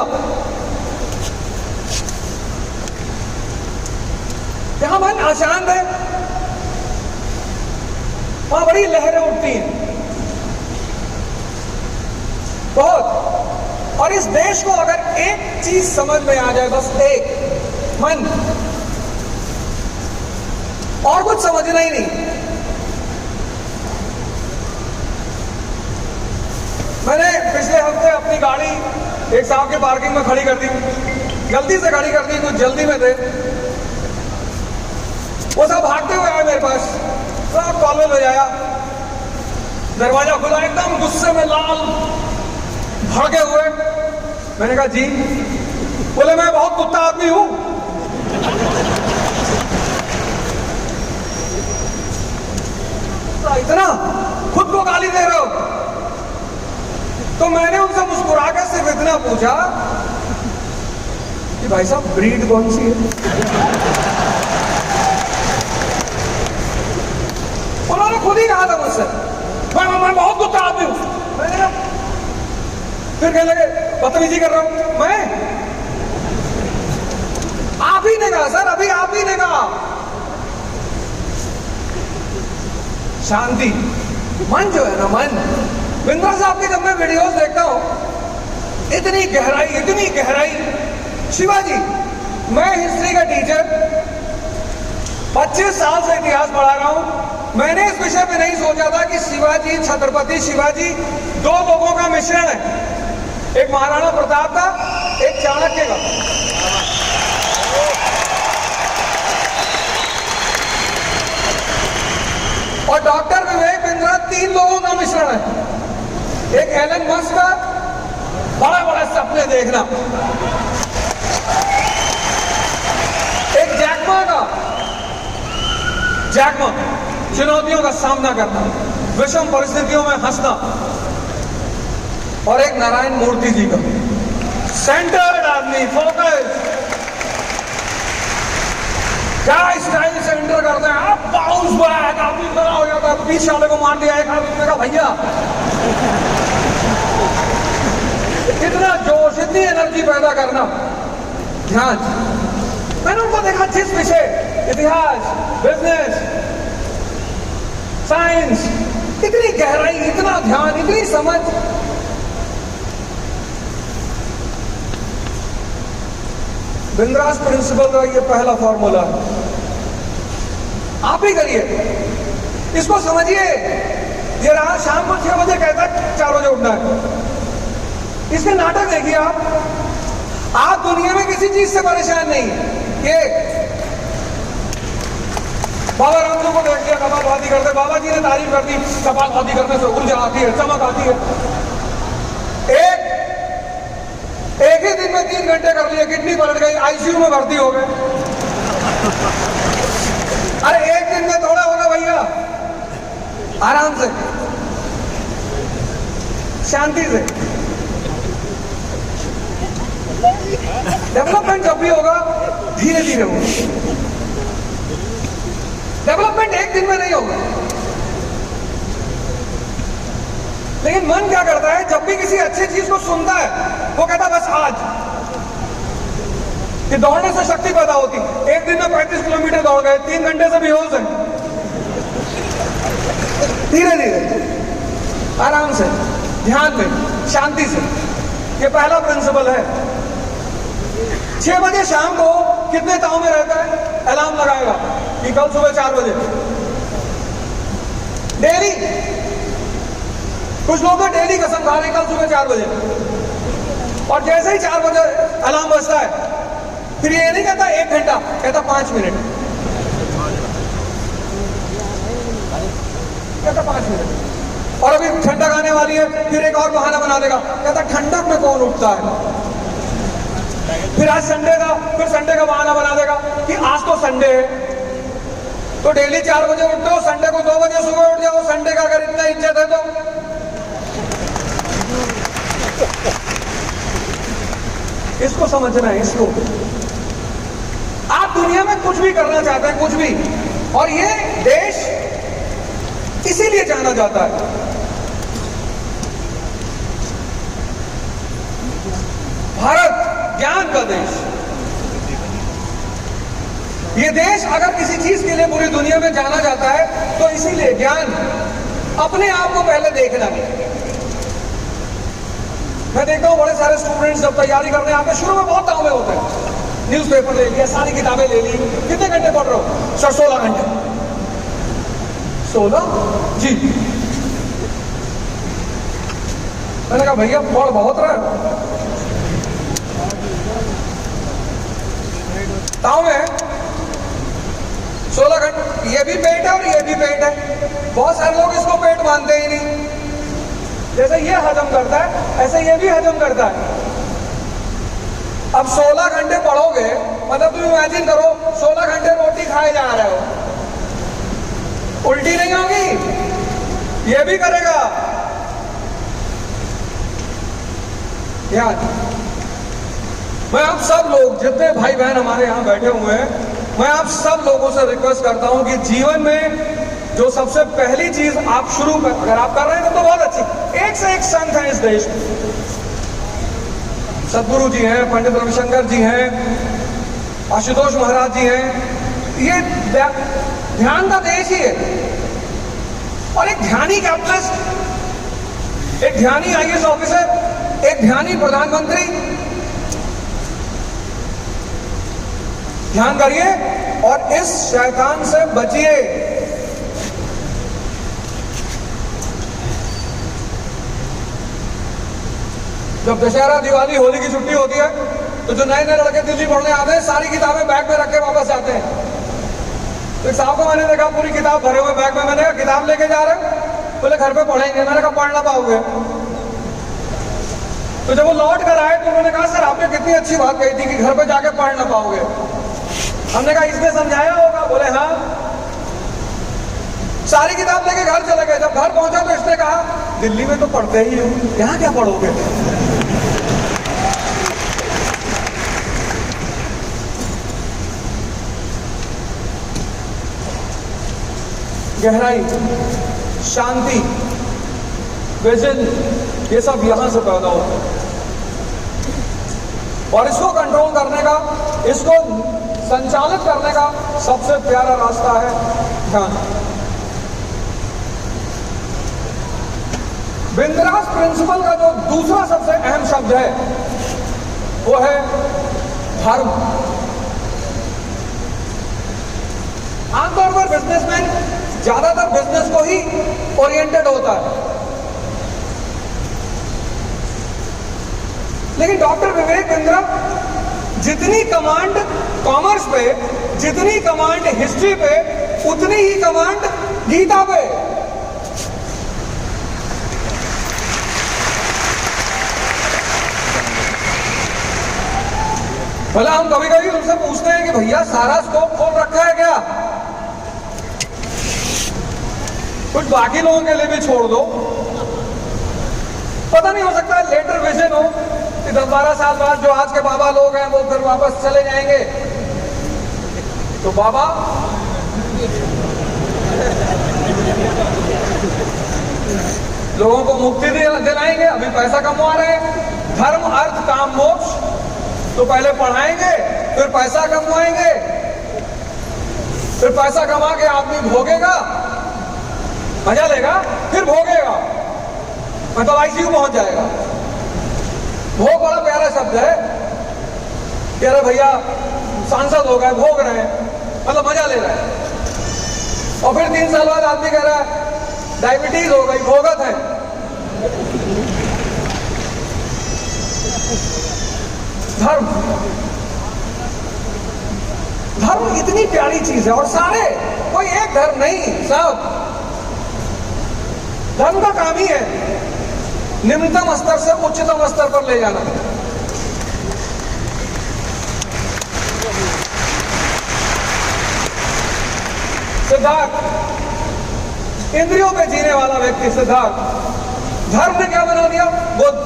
S2: जहां मन अशांत है वहां बड़ी लहरें उठती हैं बहुत। और इस देश को अगर एक चीज समझ में आ जाए, बस एक, मन, और कुछ समझना ही नहीं। मैंने पिछले हफ्ते अपनी गाड़ी एक साहब के पार्किंग में खड़ी कर दी, गलती से खड़ी कर दी, कुछ जल्दी में थे। वो सब भागते हुए आए मेरे पास, सब कॉल में आया, दरवाजा खुला, एकदम गुस्से में लाल भड़के हुए। मैंने कहा जी, बोले मैं बहुत कुत्ता आदमी हूं। इतना खुद को गाली दे रहे हो? तो मैंने उनसे मुस्कुराकर सिर्फ इतना पूछा कि भाई साहब ब्रीड कौन सी है? उन्होंने खुद ही कहा था मुझसे, मैं बहुत कुत्ता आदमी हूं। मैंने कहा, फिर कहने लगे बदतमीजी कर रहा हूं मैं। आप ही ने कहा सर, अभी आप ही ने कहा। शांति, मन जो है ना, मन। बिंद्रा साहब के जब मैं वीडियोस देखता हूं, इतनी गहराई। शिवाजी, मैं हिस्ट्री का टीचर 25 साल से इतिहास पढ़ा रहा हूं। मैंने इस विषय पे नहीं सोचा था कि शिवाजी, छत्रपति शिवाजी 2 लोगों का मिश्रण है। एक महाराणा प्रताप का, एक चाणक्य का। और डॉक्टर विवेक बिंद्रा 3 लोगों का मिश्रण है। एक एलन मस्क का बड़े बड़े सपने देखना, एक जैकमा चुनौतियों का सामना करना, विषम परिस्थितियों में हंसना, और एक नारायण मूर्ति जी का सेंटर्ड आदमी, फोकस, क्या स्टाइल से एंटर करते हैं आप, बाउंस बैक, आदमी खड़ा हो जाता है, पीछे वाले को मार दिया, एक आदमी का भैया, इतना जोश, इतनी एनर्जी पैदा करना, ध्यान। मैंने उनको देखा जिस विषय, इतिहास, बिजनेस, साइंस, इतनी गहराई, इतना ध्यान, इतनी समझ। बिंद्रास प्रिंसिपल का ये पहला फॉर्मूला है, आप ही करिए, इसको समझिए। ये रात शाम को 6 बजे कहता है 4 बजे उठना है, इसके नाटक देखिए आप दुनिया में किसी चीज से परेशान नहीं। ये बाबा रामदेव को देख लिया, कपालभाति करते, बाबा जी ने तारीफ कर दी, कपालभाति करने से ऊर्जा आती है, चमक आती है। एक ही दिन में 3 घंटे कर लिए, किडनी पलट गई, आईसीयू में भर्ती हो गए। अरे एक दिन में थोड़ा होगा भैया, आराम से, शांति से। डेवलपमेंट जब भी होगा धीरे धीरे होगा, डेवलपमेंट एक दिन में नहीं होगा। लेकिन मन क्या करता है, जब भी किसी अच्छी चीज को सुनता है वो कहता है बस आज। कि दौड़ने से शक्ति पैदा होती, एक दिन में 35 किलोमीटर दौड़ गए, 3 घंटे से बेहोश है। धीरे धीरे, आराम से, ध्यान में, शांति से, ये पहला प्रिंसिपल है। 6 बजे शाम को कितने ताव में रहता है, अलार्म लगाएगा कि कल सुबह 4 बजे डेली। कुछ लोग तो डेली कसम खा रहे कल सुबह 4 बजे, और जैसे ही 4 बजे अलार्म बजता है, फिर ये नहीं कहता 1 घंटा, कहता 5 मिनट, कहता 5 मिनट। और अभी ठंडक आने वाली है, फिर एक और बहाना बना देगा, कहता ठंडक में कौन उठता है। फिर आज संडे था, फिर संडे का बहाना बना देगा कि आज तो संडे है, तो डेली 4 बजे उठते हो, संडे को 2 बजे सुबह उठ जाओ, संडे का अगर इतना इज्जत है तो। इसको समझना है, इसको। आप दुनिया में कुछ भी करना चाहते हैं, कुछ भी, और ये देश इसीलिए जाना जाता है। भारत ज्ञान का देश। ये देश अगर किसी चीज के लिए पूरी दुनिया में जाना जाता है तो इसीलिए ज्ञान, अपने आप को पहले देखना। मैं देखता हूँ बड़े सारे स्टूडेंट्स जब तैयारी करने आते हैं, शुरू में बहुत तांबे होते हैं, न्यूज़पेपर ले लिया, सारी किताबें ले ली, कितने घंटे पढ़ रहे हो सर? 16 घंटे। 16 जी। मैंने कहा भैया पढ़ बहुत रहा। ताव में 16 घंटे, ये भी पेट है और ये भी पेट है। बहुत सारे लोग इसको पेट मानते ही नहीं। जैसे ये हजम करता है, ऐसे ये भी हजम करता है। अब 16 घंटे पढ़ोगे, मतलब तुम इमेजिन करो 16 घंटे रोटी खाए जा रहे हो, उल्टी नहीं होगी? ये भी करेगा। याद, मैं आप सब लोग, जितने भाई बहन हमारे यहाँ बैठे हुए हैं, मैं आप सब लोगों से रिक्वेस्ट करता हूं कि जीवन में जो सबसे पहली चीज आप शुरू कर, अगर आप कर रहे हैं तो बहुत अच्छी। एक से एक संत हैं इस देश में, सदगुरु जी हैं, पंडित रविशंकर जी हैं, आशुतोष महाराज जी हैं। ये ध्यान का देश ही है। और एक ध्यानी कैपिटलिस्ट, एक ध्यानी IAS ऑफिसर, एक ध्यानी प्रधानमंत्री। ध्यान करिए और इस शैतान से बचिए। जब दशहरा, दिवाली, होली की छुट्टी होती है तो जो नए नए लड़के दिल्ली पढ़ने आते हैं, सारी किताबें बैग में रख के वापस जाते हैं। तो एक साहब को मैंने देखा पूरी किताब भरे हुए बैग में, मैंने कहा किताब लेके जा रहे हो? बोले घर पे पढ़ेंगे। मैंने कहा पढ़ ना पाओगे। तो जब वो लौट कर आए तो उन्होंने कहा सर आपने कितनी अच्छी बात कही थी कि घर पे जाके पढ़ ना पाओगे। हमने कहा इसने समझाया होगा? बोले हाँ। सारी किताब लेके घर चले गए। जब घर पहुंचा तो इसने कहा दिल्ली में तो पढ़ते ही हो, यहाँ क्या पढ़ोगे? गहराई, शांति, विजन, ये सब यहां से पैदा होता है। और इसको कंट्रोल करने का, इसको संचालित करने का सबसे प्यारा रास्ता है ध्यान। बिंद्रास प्रिंसिपल का जो दूसरा सबसे अहम शब्द है वो है धर्म। आमतौर पर बिजनेसमैन ज्यादातर बिजनेस को ही ओरिएंटेड होता है, लेकिन डॉक्टर विवेक बिंद्रा जितनी कमांड कॉमर्स पे, जितनी कमांड हिस्ट्री पे, उतनी ही कमांड गीता पे। भला हम कभी कभी उनसे पूछते हैं कि भैया सारा स्कोप खोल रखा है क्या? कुछ बाकी लोगों के लिए भी छोड़ दो। पता नहीं, हो सकता है लेटर विजन हो कि 10-12 साल बाद जो आज के बाबा लोग हैं वो फिर वापस चले जाएंगे, तो बाबा लोगों को मुक्ति दिलाएंगे। अभी पैसा कमवा रहे हैं, धर्म अर्थ काम मोक्ष, तो पहले पढ़ाएंगे फिर पैसा कमवाएंगे, फिर पैसा कमा के आदमी भोगेगा, मजा लेगा, फिर भोगेगा, मतलब आईसीयू पहुंच जाएगा। भोग बड़ा प्यारा शब्द है कि अरे भैया सांसद हो गए, भोग रहे हैं, मतलब मजा ले रहे हैं। और फिर 3 साल बाद आदमी कह रहा है डायबिटीज हो गई, भोगत है। धर्म, धर्म इतनी प्यारी चीज है, और सारे, कोई एक धर्म नहीं, सब धर्म का काम ही है निम्नतम स्तर से उच्चतम स्तर पर ले जाना। सिद्धार्थ, इंद्रियों पे जीने वाला व्यक्ति सिद्धार्थ, धर्म ने क्या बना दिया? बुद्ध।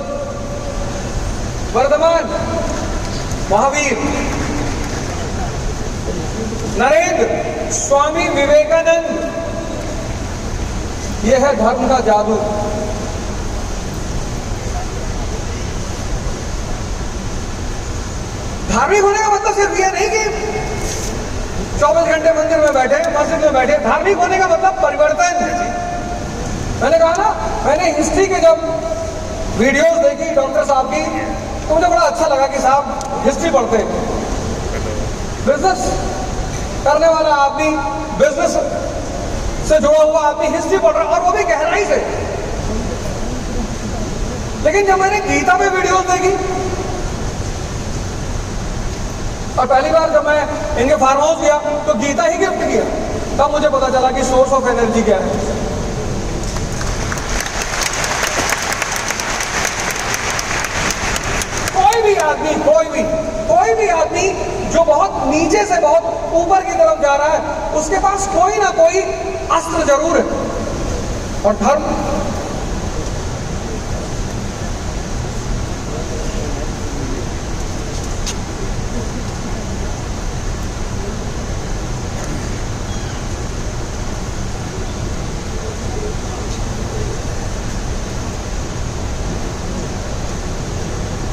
S2: वर्धमान महावीर, नरेंद्र स्वामी विवेकानंद। यह है धर्म का जादू। धार्मिक होने का मतलब सिर्फ यह नहीं कि 24 घंटे मंदिर में बैठे, मस्जिद में बैठे। धार्मिक होने का मतलब परिवर्तन है जी। मैंने कहा ना, मैंने हिस्ट्री के जब वीडियोस देखी डॉक्टर साहब की, तो मुझे बड़ा अच्छा लगा कि साहब हिस्ट्री पढ़ते हैं। बिजनेस करने वाला आदमी, बिजनेस से जुड़ा हुआ आदमी हिस्ट्री पढ़ रहा है, और वो भी गहराई से। लेकिन जब मैंने गीता में वीडियोस देखी, और पहली बार जब मैं इनके फार्म हाउस गया तो गीता ही गिफ्ट किया, तब मुझे पता चला कि सोर्स ऑफ एनर्जी क्या है। कोई भी आदमी जो बहुत नीचे से बहुत ऊपर की तरफ जा रहा है, उसके पास कोई ना कोई अस्त्र जरूर है। और धर्म,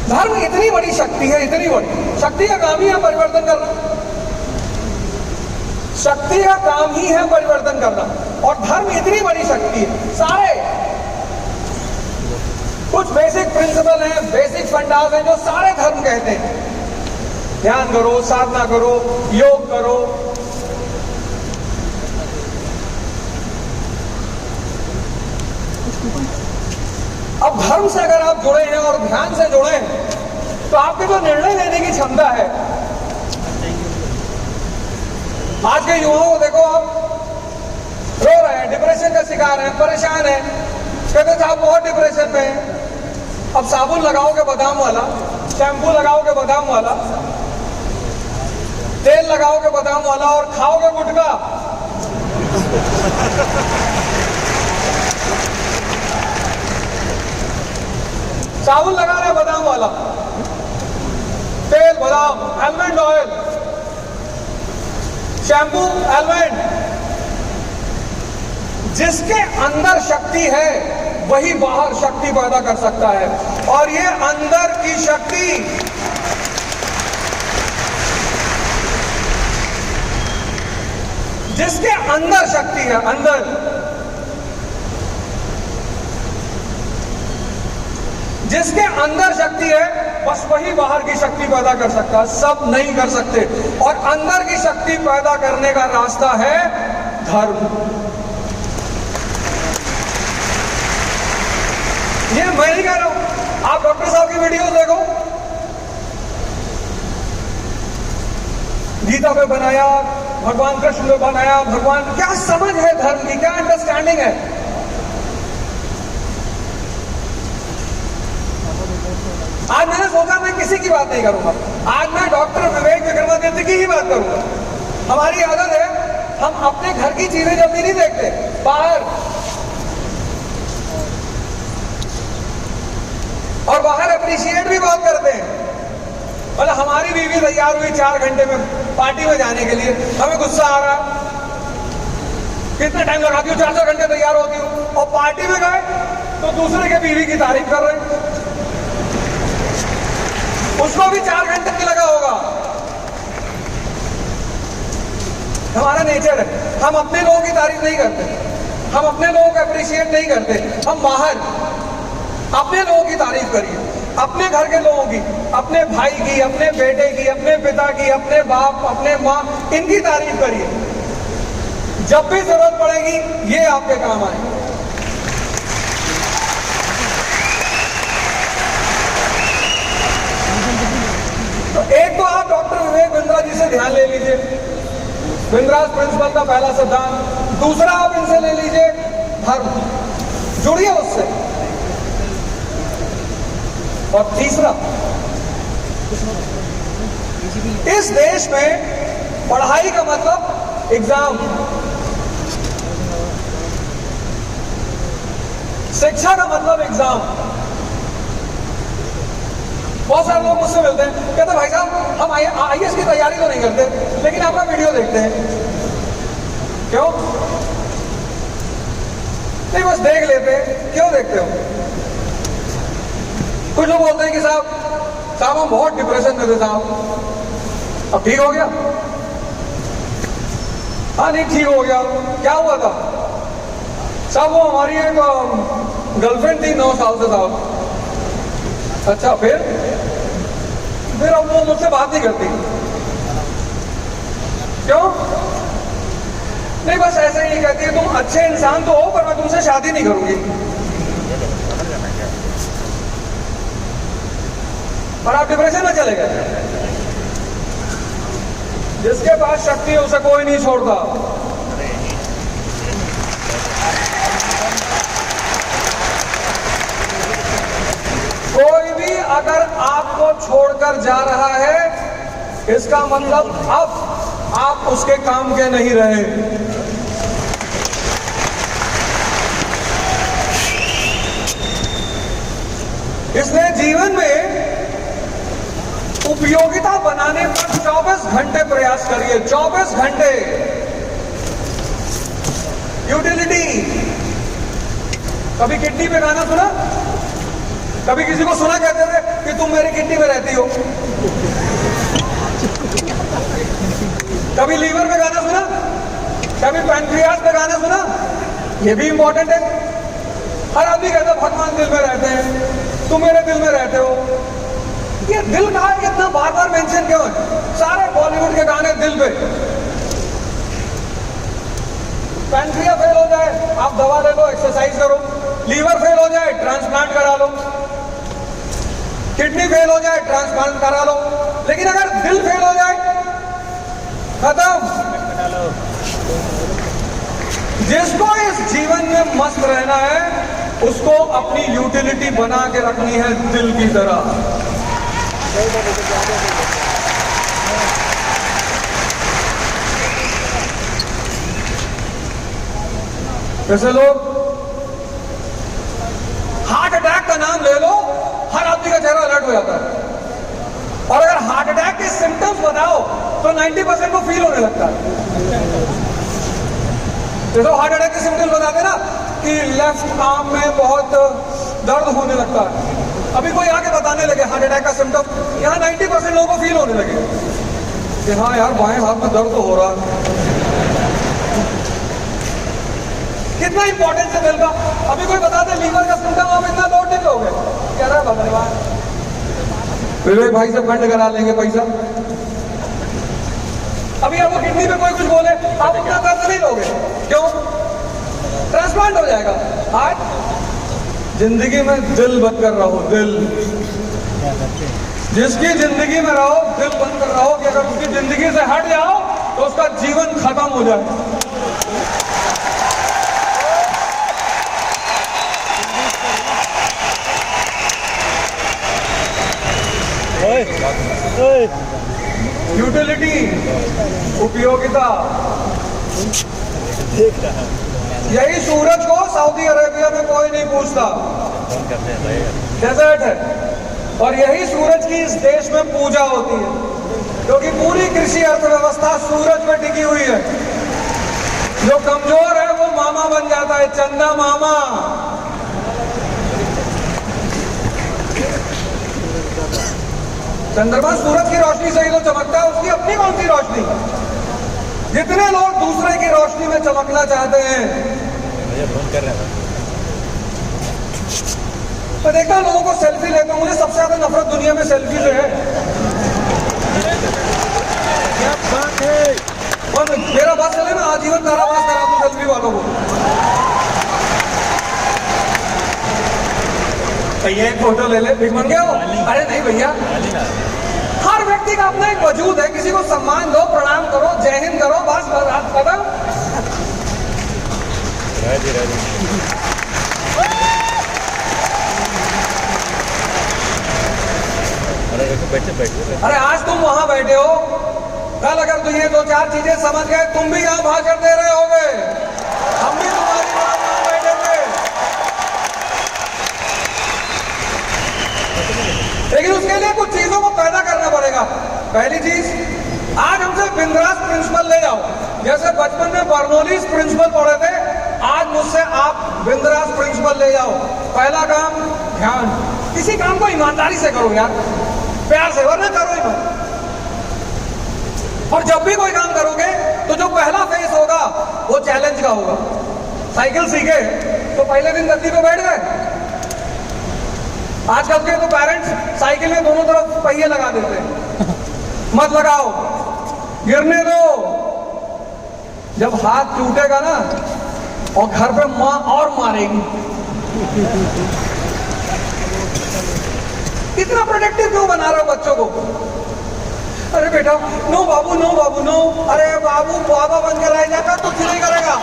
S2: धर्म इतनी बड़ी शक्ति है, इतनी बड़ी शक्ति का काम ही है परिवर्तन करना। शक्ति का काम ही है परिवर्तन करना, और धर्म इतनी बड़ी शक्ति है। सारे कुछ बेसिक प्रिंसिपल हैं, बेसिक फंडास हैं जो सारे धर्म कहते हैं। ध्यान करो, साधना करो, योग करो। अब धर्म से अगर आप जुड़े हैं और ध्यान से जुड़े हैं, तो आपकी जो निर्णय लेने की क्षमता है आज के युवाओं को देखो, आप रो रहे हैं, डिप्रेशन का शिकार हैं, परेशान हैं, कहते थे आप बहुत डिप्रेशन में हैं। अब साबुन लगाओगे बादाम वाला, शैम्पू लगाओगे बादाम वाला, तेल लगाओगे बादाम वाला और खाओगे गुटखा। साबुन लगा रहे बादाम वाला, तेल बादाम, आलमंड ऑयल, शैम्पू आलमंड। जिसके अंदर शक्ति है वही बाहर शक्ति पैदा कर सकता है, और ये अंदर की शक्ति जिसके अंदर शक्ति है, अंदर जिसके अंदर शक्ति है बस वही बाहर की शक्ति पैदा कर सकता है, सब नहीं कर सकते। और अंदर की शक्ति पैदा करने का रास्ता है धर्म। ये मैं नहीं कह रहा हूं, आप डॉक्टर साहब की वीडियो देखो, गीता पे बनाया, भगवान कृष्ण पे बनाया, भगवान क्या समझ है धर्म की, क्या अंडरस्टैंडिंग है। आज मैंने सोचा मैं किसी की बात नहीं करूंगा, आज मैं डॉक्टर विवेक विक्रमादित्य की ही बात करूंगा। हमारी आदत है, हम अपने घर की चीजें जल्दी नहीं देखते, बाहर, और बाहर अप्रिशिएट भी बहुत करते हैं। मतलब हमारी बीवी तैयार हुई 4 घंटे में पार्टी में जाने के लिए, हमें गुस्सा आ रहा, कितना टाइम लगाती हूँ, 4-4 घंटे तैयार होती हूँ, और पार्टी में गए तो दूसरे के बीवी की तारीफ कर रहे हैं, उसको भी 4 घंटे की लगा होगा। हमारा नेचर है, हम अपने लोगों की तारीफ नहीं करते, हम अपने लोगों को अप्रिशिएट नहीं करते। हम बाहर अपने लोगों की तारीफ करिए, अपने घर के लोगों की, अपने भाई की, अपने बेटे की, अपने पिता की, अपने बाप, अपने माँ, इनकी तारीफ करिए। जब भी जरूरत पड़ेगी ये आपके काम आए। तो एक तो आप डॉक्टर विवेक बिंद्रा जी से ध्यान ले लीजिए, बिंद्रास प्रिंसिपल का पहला सिद्धांत। दूसरा आप इनसे ले लीजिए धर्म, जुड़िए उससे। और तीसरा, इस देश में पढ़ाई का मतलब एग्जाम, शिक्षा का मतलब एग्जाम। बहुत सारे लोग मुझसे मिलते हैं, कहते भाई साहब हम आईएएस की तैयारी तो नहीं करते, लेकिन आपका वीडियो देखते हैं। क्यों? नहीं, बस देख लेते हैं। क्यों देखते हो? कुछ लोग बोलते हैं कि साहब हम बहुत डिप्रेशन में थे साहब, अब ठीक हो गया। हाँ नहीं, ठीक हो गया। क्या हुआ था साहब? वो हमारी एक गर्लफ्रेंड थी 9 साल से साहब। अच्छा, फिर अब वो मुझसे बात नहीं करती। क्यों? नहीं, बस ऐसे ही कहती है तुम अच्छे इंसान तो हो, पर मैं तुमसे शादी नहीं करूंगी। और आप डिप्रेशन में चले गए। जिसके पास शक्ति है उसे कोई नहीं छोड़ता। कोई भी अगर आपको छोड़कर जा रहा है, इसका मतलब अब आप उसके काम के नहीं रहे। इसलिए जीवन में उपयोगिता बनाने पर 24 घंटे प्रयास करिए। 24 घंटे यूटिलिटी। कभी किडनी पे गाना सुना? कभी किसी को सुना कहते थे कि तुम मेरी किडनी में रहती हो? कभी लीवर पे गाना सुना? कभी पैनक्रियास पे गाना सुना? ये भी इंपॉर्टेंट है। हर आदमी कहता है भगवान दिल में रहते हैं, तुम मेरे दिल में रहते हो। ये दिल कहा इतना बार बार मेंशन क्यों है? सारे बॉलीवुड के गाने दिल पे। पैनक्रिया फेल हो जाए आप दवा ले लो, एक्सरसाइज करो। लीवर फेल हो जाए ट्रांसप्लांट करा लो। किडनी फेल हो जाए ट्रांसप्लांट करा लो। लेकिन अगर दिल फेल हो जाए खत्म। जिसको इस जीवन में मस्त रहना है उसको अपनी यूटिलिटी बना के रखनी है दिल की तरह। जैसे लोग हार्ट अटैक का नाम ले लो, हर आदमी का चेहरा अलर्ट हो जाता है। और अगर हार्ट अटैक के सिम्टम्स बताओ तो 90% को फील होने लगता है। जैसे हार्ट अटैक के सिम्टम्स बताते ना कि लेफ्ट आर्म में बहुत दर्द होने लगता है। अभी कोई आके बताने लगे हार्ट अटैक का सिम्टम, यहाँ 90% लोगों को फील होने लगे कि हाँ यार बाएं हाथ में दर्द तो हो रहा है। कितना इंपॉर्टेंस है दिल का। अभी कोई बताते लीवर का सिम्टम, आप इतना लोड नहीं लोगे, कह रहा है भगवान विवेक भाई से फंड करा लेंगे पैसा। अभी आपको किडनी पे कोई कुछ बोले आप उतना दर्द नहीं लोगे, क्यों? ट्रांसप्लांट हो जाएगा हार्ट। जिंदगी में दिल बंद कर रहो, दिल। जिसकी जिंदगी में रहो दिल बंद कर रहो कि अगर उसकी जिंदगी से हट जाओ तो उसका जीवन खत्म हो जाए। यूटिलिटी, उपयोगिता। यही सूरज को सऊदी अरेबिया में कोई नहीं पूछता, डेजर्ट है। और यही सूरज की इस देश में पूजा होती है, क्योंकि पूरी कृषि अर्थव्यवस्था सूरज पे टिकी हुई है। जो कमजोर है वो मामा बन जाता है, चंदा मामा। चंद्रमा सूरज की रोशनी से ही तो चमकता है, उसकी अपनी कौन सी रोशनी। जितने लोग दूसरे की रोशनी में चमकना चाहते हैं, मैं देखता हूं लोगों को सेल्फी लेते हूं। मुझे सबसे ज्यादा नफरत दुनिया में सेल्फी से है। और मेरा बात चले मैं आजीवन कारावास करा दूं सेल्फी वालों को। भैया एक फोटो ले ले, भिख मंगे हो? अरे नहीं भैया, हर व्यक्ति का अपना एक वजूद है। किसी को सम्मान दो, प्रणाम करो, जय हिंद करो, बस खत्म। अरे आज तुम वहां बैठे हो, कल अगर तुम ये दो चार चीजें समझ गए तुम भी यहाँ भाषण दे रहे होगे। हम भी तुम्हारी बात वहां बैठे थे। लेकिन उसके लिए कुछ चीजों को पैदा करना पड़ेगा। पहली चीज, आज हमसे बिंद्रास प्रिंसिपल ले जाओ। जैसे बचपन में बर्नौलीज प्रिंसिपल पढ़े थे, आज मुझसे आप बिंद्रास प्रिंसिपल ले जाओ। पहला काम ध्यान। किसी काम को ईमानदारी से करो यार, प्यार से, वरना करो ही मत। और जब भी कोई काम करोगे तो जो पहला फेस होगा वो चैलेंज का होगा। साइकिल सीखे तो पहले दिन गद्दी पे बैठ गए। आजकल के तो पेरेंट्स साइकिल में दोनों तरफ पहिए लगा देते हैं। मत लगाओ, गिरने दो। जब हाथ टूटेगा ना और घर पे माँ और मारेगी। इतना प्रोटेक्टिव क्यों बना रहे हो बच्चों को? अरे बेटा नो बाबू, नो बाबू, नो। अरे बाबू बाबा बन के रह जाएगा तो कुछ नहीं करेगा।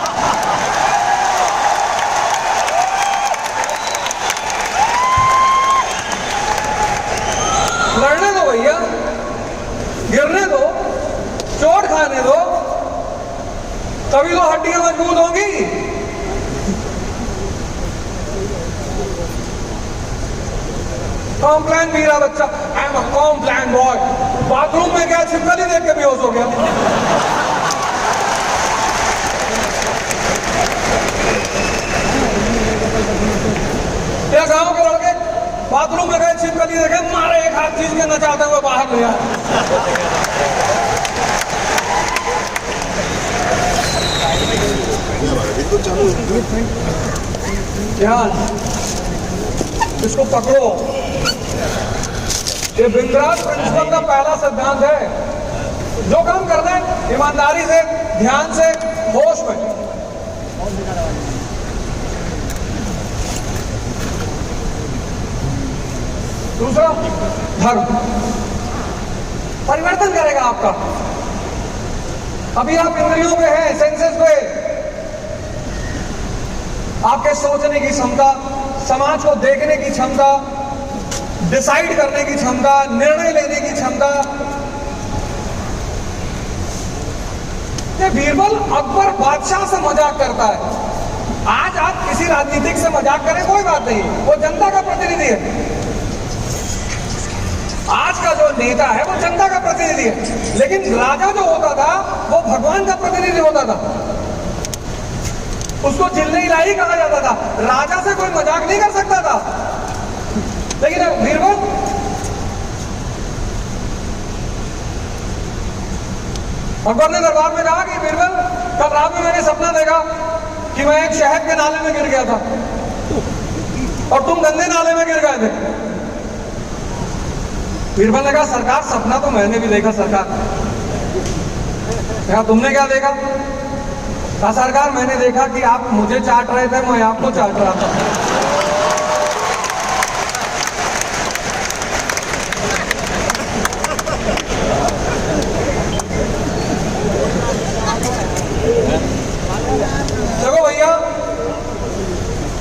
S2: लड़ने दो भैया, गिरने दो, चोट खाने दो, तभी तो हड्डियां मजबूत होंगी। कॉम्प्लान पी रहा बच्चा, I am a Complan boy. Bathroom में गया, छिपकली देख के बेहोश हो गया। या गांव के लड़के बाथरूम में गए, छिपकली देखे, मारे एक हाथ चीज के नचाते हुए बाहर ले आए। ध्यान, इसको पकड़ो। ये बिंद्रास प्रिंसिपल का पहला सिद्धांत है। जो काम करना है ईमानदारी से, ध्यान से, होश में। दूसरा, धर्म परिवर्तन करेगा आपका। अभी आप इंद्रियों पे हैं, सेंसेस पे। आपके सोचने की क्षमता, समाज को देखने की क्षमता, डिसाइड करने की क्षमता, निर्णय लेने की क्षमता। ये बीरबल अकबर बादशाह से मजाक करता है। आज आप किसी राजनीतिक से मजाक करें कोई बात नहीं, वो जनता का प्रतिनिधि है। आज का जो नेता है वो जनता का प्रतिनिधि है, लेकिन राजा जो होता था वो भगवान का प्रतिनिधि होता था। उसको जिल्ले इलाही कहा जाता था। राजा से कोई मजाक नहीं कर सकता था। लेकिन अब बीरबल अकबर ने दरबार में कहा कि बीरबल, कल रात में मैंने सपना देखा कि मैं एक शहद के नाले में गिर गया था और तुम गंदे नाले में गिर गए थे। बीरबल ने कहा सरकार, सपना तो मैंने भी देखा सरकार। कहा तुमने क्या देखा? कहा सरकार, मैंने देखा कि आप मुझे चाट रहे थे, मैं आपको चाट रहा था। देखो भैया,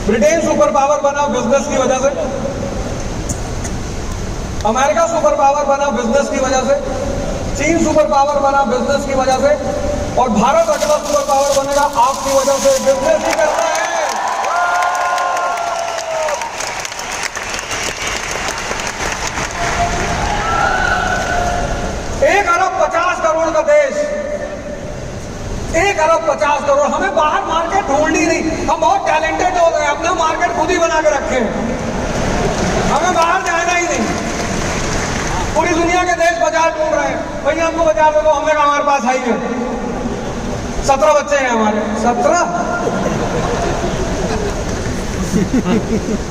S2: ब्रिटेन सुपर पावर बना बिजनेस की वजह से, अमेरिका सुपर पावर बना बिजनेस की वजह से, चीन सुपर पावर बना बिजनेस की वजह से, और भारत अगला सुपर पावर बनेगा आपकी वजह से। बिजनेस ही करना है। 1 अरब 50 करोड़ का देश, 1 अरब 50 करोड़। हमें बाहर मार्केट ढूंढनी नहीं, हम बहुत टैलेंटेड हो गए, अपना मार्केट खुद ही बना के रखे हैं, हमें बाहर जाना ही नहीं। पूरी दुनिया के देश बाजार ढूंढ रहे हैं, भैया हमको बाजार दे दो। हमने कहा हमारे पास है ही है, 17 बच्चे हैं हमारे। 17?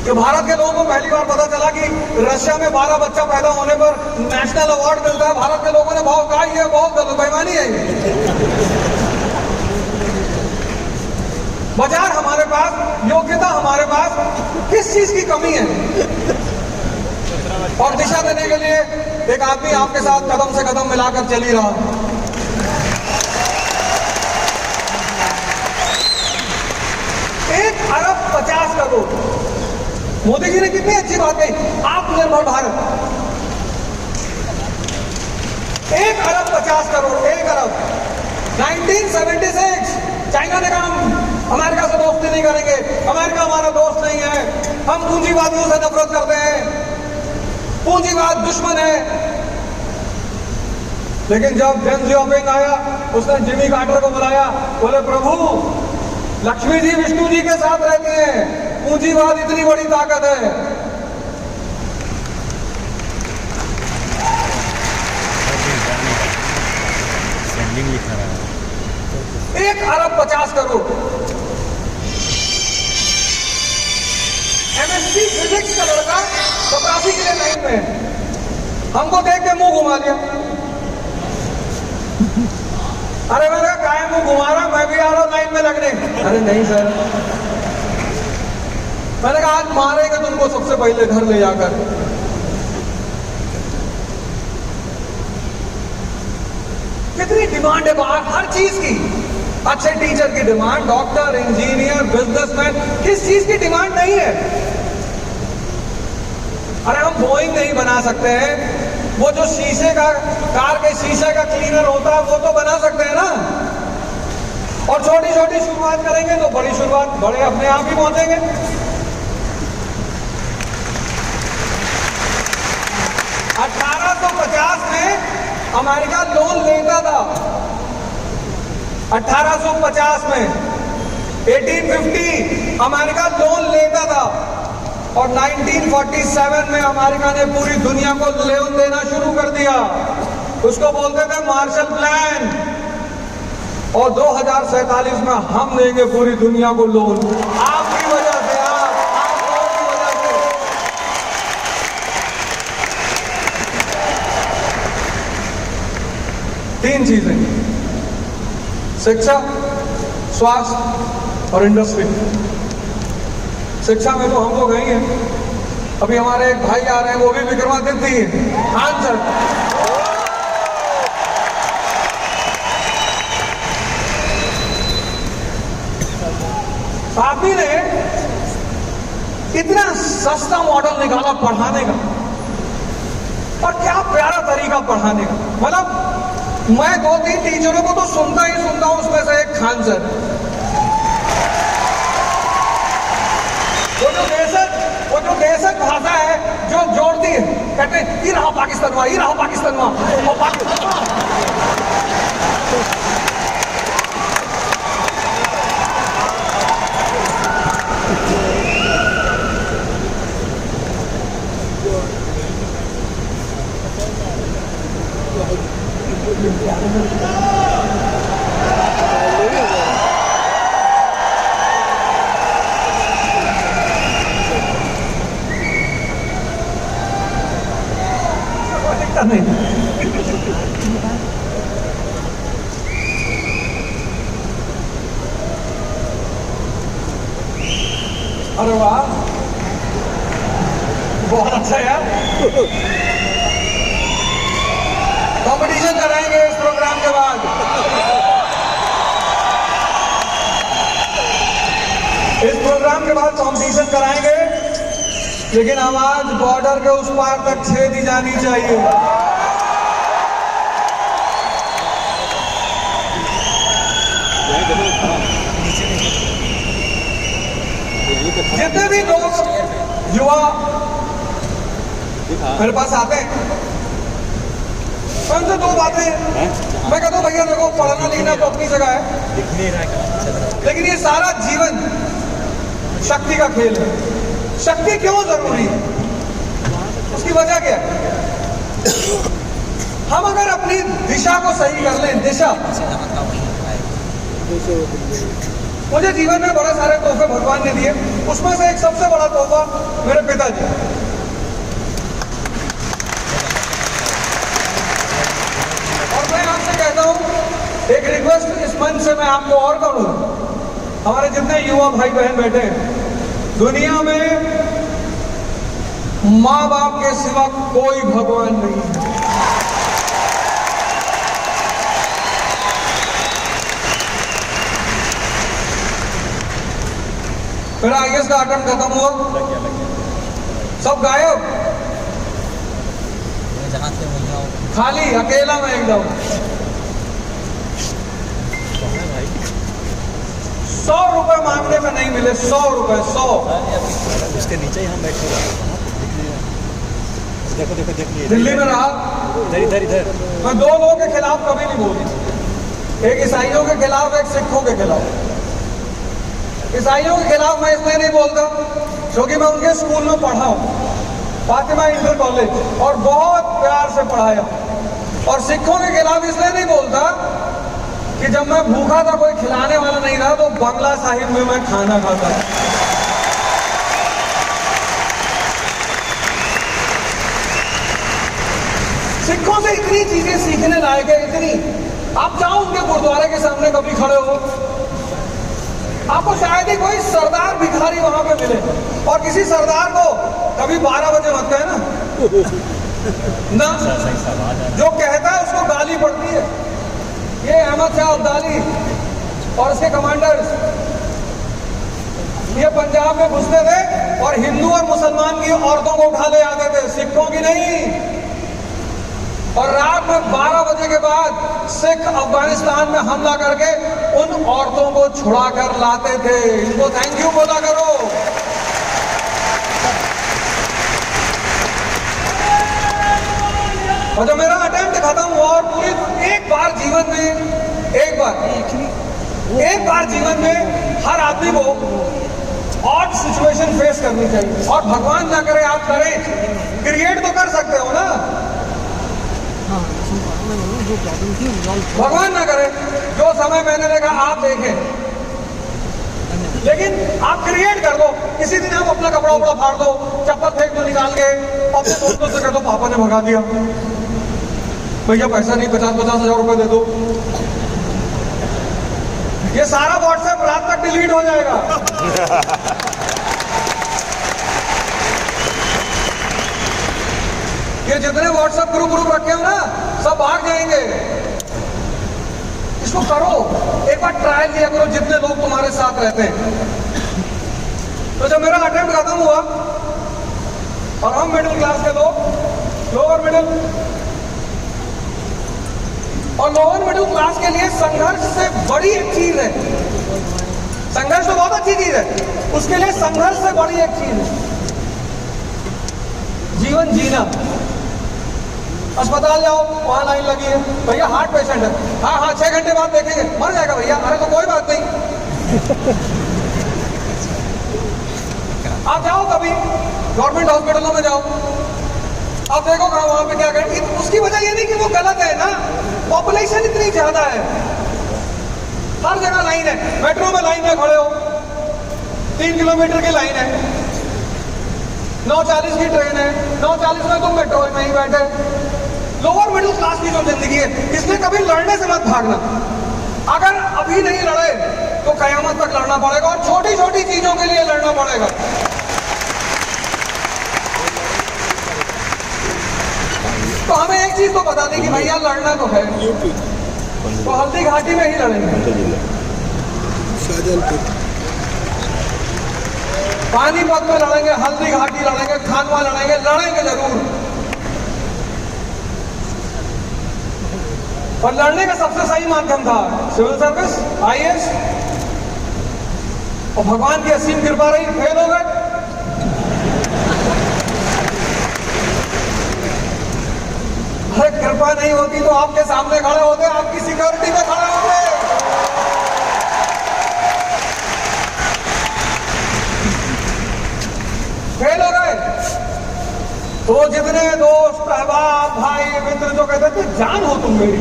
S2: कि भारत के लोगों को पहली बार पता चला कि रशिया में 12 बच्चा पैदा होने पर नेशनल अवार्ड मिलता है। भारत के लोगों ने बहुत कहा ये बहुत गलत बेईमानी है। बाजार हमारे पास, योग्यता हमारे पास, किस चीज की कमी है? और दिशा देने के लिए एक आदमी आपके साथ कदम से कदम मिलाकर चल ही रहा। 1 अरब 50 करोड़। मोदी जी ने कितनी अच्छी बात कही, आत्मनिर्भर भारत। 1 अरब 50 करोड़, 1 अरब। 1976 चाइना ने कहा हम अमेरिका से दोस्ती नहीं करेंगे, अमेरिका हमारा दोस्त नहीं है, हम पूंजीवादियों से नफरत करते हैं, पूंजीवाद दुश्मन है। लेकिन जब डेंग जियाओपिंग आया, उसने जिमी कार्टर को बुलाया, बोले प्रभु लक्ष्मी जी विष्णु जी के साथ रहती हैं, पूंजीवाद इतनी बड़ी ताकत है।
S3: सेंडिंग लिखा रहा है।
S2: 1 अरब 50 करोड़। एमएससी फिजिक्स का लड़का चपरासी के लिए लाइन में है, हमको देख के मुंह घुमा दिया। अरे मैंने कहा काय मुंह घुमा रहा, मैं भी आ रहा हूं लाइन में लगने। अरे नहीं सर। मैंने कहा आज मारेंगे तुमको सबसे पहले घर ले जाकर। कितनी डिमांड है बाहर हर चीज की। अच्छे टीचर की डिमांड, डॉक्टर, इंजीनियर, बिजनेसमैन, किस चीज की डिमांड नहीं है? अरे हम बोइंग नहीं बना सकते हैं, वो जो शीशे का, कार के शीशे का क्लीनर होता है वो तो बना सकते हैं ना। और छोटी छोटी शुरुआत करेंगे तो बड़ी शुरुआत, बड़े अपने आप ही पहुंचेंगे। $1850 में अमेरिका लोन लेता था। 1850 में 1850 अमेरिका लोन लेता था, और 1947 में अमेरिका ने पूरी दुनिया को लोन देना शुरू कर दिया। उसको बोलते थे मार्शल प्लान। और 2047 में हम देंगे पूरी दुनिया को लोन, आपकी वजह से। आप लोगों की वजह से। तीन चीजें, शिक्षा, स्वास्थ्य और इंडस्ट्री। शिक्षा में तो हम लोग गए हैं। अभी हमारे एक भाई आ रहे हैं, वो भी विक्रमादित्य ही है, आंसर। आदमी ने इतना सस्ता मॉडल निकाला पढ़ाने का, और क्या प्यारा तरीका पढ़ाने का। मतलब मैं 2-3 टीचरों को तो सुनता ही सुनता हूं, उसमें से एक खान सर, वो जो देशज भाषा है जो जोड़ती है, कहते हैं ये रहा पाकिस्तान, ये रहा पाकिस्तान, और पाकिस्तान। नहीं, अरे वाह, बहुत अच्छा यार। कंपटीशन कराएंगे इस प्रोग्राम के बाद। इस प्रोग्राम के बाद कंपटीशन कराएंगे, लेकिन आवाज बॉर्डर के उस पार तक छेद ही जानी चाहिए। जितने भी लोग युवा मेरे पास आते हैं, उनसे 2 बातें मैं कहता हूँ, भैया देखो पढ़ना लिखना तो अपनी जगह है, लेकिन ये सारा जीवन शक्ति का खेल है। शक्ति क्यों जरूरी है, उसकी वजह क्या है? हम अगर अपनी दिशा को सही कर लें, दिशा, मुझे जीवन में बड़े सारे तोहफे भगवान ने दिए, उसमें से एक सबसे बड़ा तोहफा मेरे पिताजी। और मैं आपसे कहता हूं, एक रिक्वेस्ट इस मंच से मैं आपको और करूंगा, हमारे जितने युवा भाई बहन बैठे हैं, दुनिया में माँ बाप के सिवा कोई भगवान नहीं है। मेरा IAS का अटेम्प्ट खत्म हुआ, सब गायब, खाली अकेला मैं एकदम। 100 रुपए मांगने में नहीं मिले, 100 रुपए, 100।
S3: उसके नीचे ही हम बैठे रहे। देखो देखो देखिए,
S2: दिल्ली में रहा,
S3: इधर इधर
S2: मैं 2 लोगों के खिलाफ कभी नहीं बोली, एक ईसाइयों के खिलाफ, एक सिखों के खिलाफ। ईसाइयों के खिलाफ मैं इसलिए नहीं बोलता क्योंकि मैं उनके स्कूल में पढ़ा हूँ, फातिमा इंटर कॉलेज, और बहुत प्यार से पढ़ाया। और सिखों के खिलाफ इसलिए नहीं बोलता कि जब मैं भूखा था, कोई खिलाने वाला नहीं रहा, तो बंगला साहिब में मैं खाना खाता था। सिखों से इतनी चीजें सीखने लायक है, इतनी। आप जाओ उनके गुरुद्वारे के सामने कभी खड़े हो, आपको शायद ही कोई सरदार भिखारी वहां पे मिले, और किसी सरदार को कभी 12 बजे मत कहे ना, जो कहता है उसको गाली पड़ती है। ये अहमद शाह अब्दाली और उसके कमांडर्स ये पंजाब में घुसते थे और हिंदू और मुसलमान की औरतों को उठा ले आते थे, सिखों की नहीं। और रात में 12 बजे के बाद सिख अफगानिस्तान में हमला करके उन औरतों को छुड़ा कर लाते थे। इनको थैंक यू बोला करो। और जब मेरा अटेम्प्ट खत्म हुआ और पूरी एक बार जीवन में हर आदमी को ऑड सिचुएशन फेस करनी चाहिए, और भगवान ना करे आप करें, क्रिएट तो कर सकते हो ना, भगवान ना करे जो समय मैंने देखा आप देखें, लेकिन आप क्रिएट कर दो। किसी दिन आप अपना कपड़ा उपड़ा फाड़ दो, चप्पल फेंक दो निकाल के, अपने दोस्तों से कह दो पापा ने भगा दिया, भैया पैसा नहीं, 50-50 हजार रुपए दे दो। ये सारा व्हाट्सएप रात तक डिलीट हो जाएगा। ये जितने व्हाट्सएप ग्रुप रखे हो ना, सब भाग जाएंगे। इसको करो, एक बार ट्रायल किया करो, जितने लोग तुम्हारे साथ रहते हैं तो जब मेरा अटेम्प्ट खत्म हुआ और हम मिडिल क्लास के लोग, लोअर मिडिल, और लोअर मिडिल क्लास के लिए संघर्ष से बड़ी एक चीज है, संघर्ष तो बहुत अच्छी चीज है, उसके लिए संघर्ष से बड़ी एक चीज है जीवन जीना। अस्पताल जाओ, वहां लाइन लगी है, भैया हार्ट पेशेंट है, हाँ 6 घंटे बाद देखेंगे, मर जाएगा भैया, अरे तो कोई बात नहीं। आप जाओ कभी गवर्नमेंट हॉस्पिटलों में जाओ, आप देखो कहाँ वहां पे क्या करें। उसकी वजह ये नहीं कि वो गलत है ना, पॉपुलेशन इतनी ज्यादा है, हर जगह लाइन है। मेट्रो में लाइन में खड़े हो, 3 किलोमीटर की लाइन है, 9:40 की ट्रेन है, 9:40 में तुम मेट्रो में ही बैठे। लोअर मिडिल क्लास की जो जिंदगी है, इसलिए कभी लड़ने से मत भागना। अगर अभी नहीं लड़े तो कयामत तक लड़ना पड़ेगा, और छोटी छोटी चीजों के लिए लड़ना पड़ेगा। तो हमें एक चीज तो बता दी कि भैया लड़ना तो है, तो हल्दी घाटी में ही लड़ेंगे, पानीपत में लड़ेंगे, हल्दी घाटी लड़ेंगे, खानवा लड़ेंगे, लड़ेंगे जरूर। और लड़ने का सबसे सही माध्यम था सिविल सर्विस, IAS, और भगवान की असीम कृपा रही, फेल हो गए। अरे कृपा नहीं होती तो आपके सामने खड़े होते, आपकी सिक्योरिटी में खड़े होते। फेल हो गए तो जितने दोस्त, अहबाब, भाई, मित्र जो कहते थे जान हो तुम मेरी,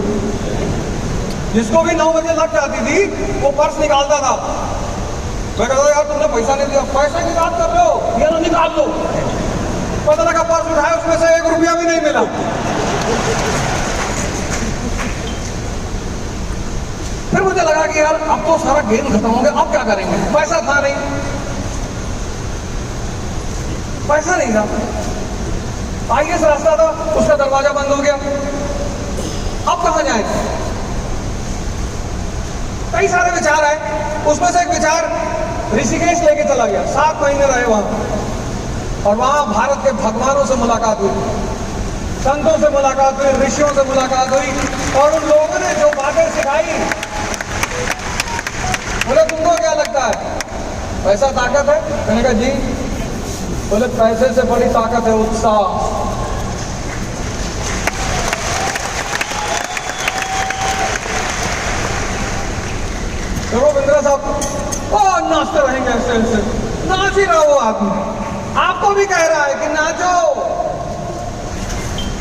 S2: जिसको भी 9 बजे लग जाती थी वो पर्स निकालता था। मैं कहता यार तुमने पैसा नहीं दिया, पैसे की बात कर रहे हो, ये लो निकाल लो। पता लगा पर्स उठाया, उसमें से 1 रुपया भी नहीं मिला। फिर मुझे लगा कि यार अब तो सारा गेम खत्म हो गया, अब क्या करेंगे, पैसा था नहीं, पैसा नहीं था, IAS रास्ता था, उसका दरवाजा बंद हो गया, अब कहां जाए। कई सारे विचार आए, उसमें से एक विचार ऋषिकेश लेके चला गया। 7 महीने रहे वहां, और वहां भारत के भगवानों से मुलाकात हुई, संतों से मुलाकात हुई, ऋषियों से मुलाकात हुई, और उन लोगों ने जो बातें सिखाई, बोले तुमको क्या लगता है पैसा ताकत है? मैंने कहा जी। बोले पैसे से बड़ी ताकत है उत्साह। देखो बिंद्रा साहब, ओ नाचते रहेंगे ऐसे ऐसे, नाच ही रहा वो आदमी, आपको भी कह रहा है कि नाचो,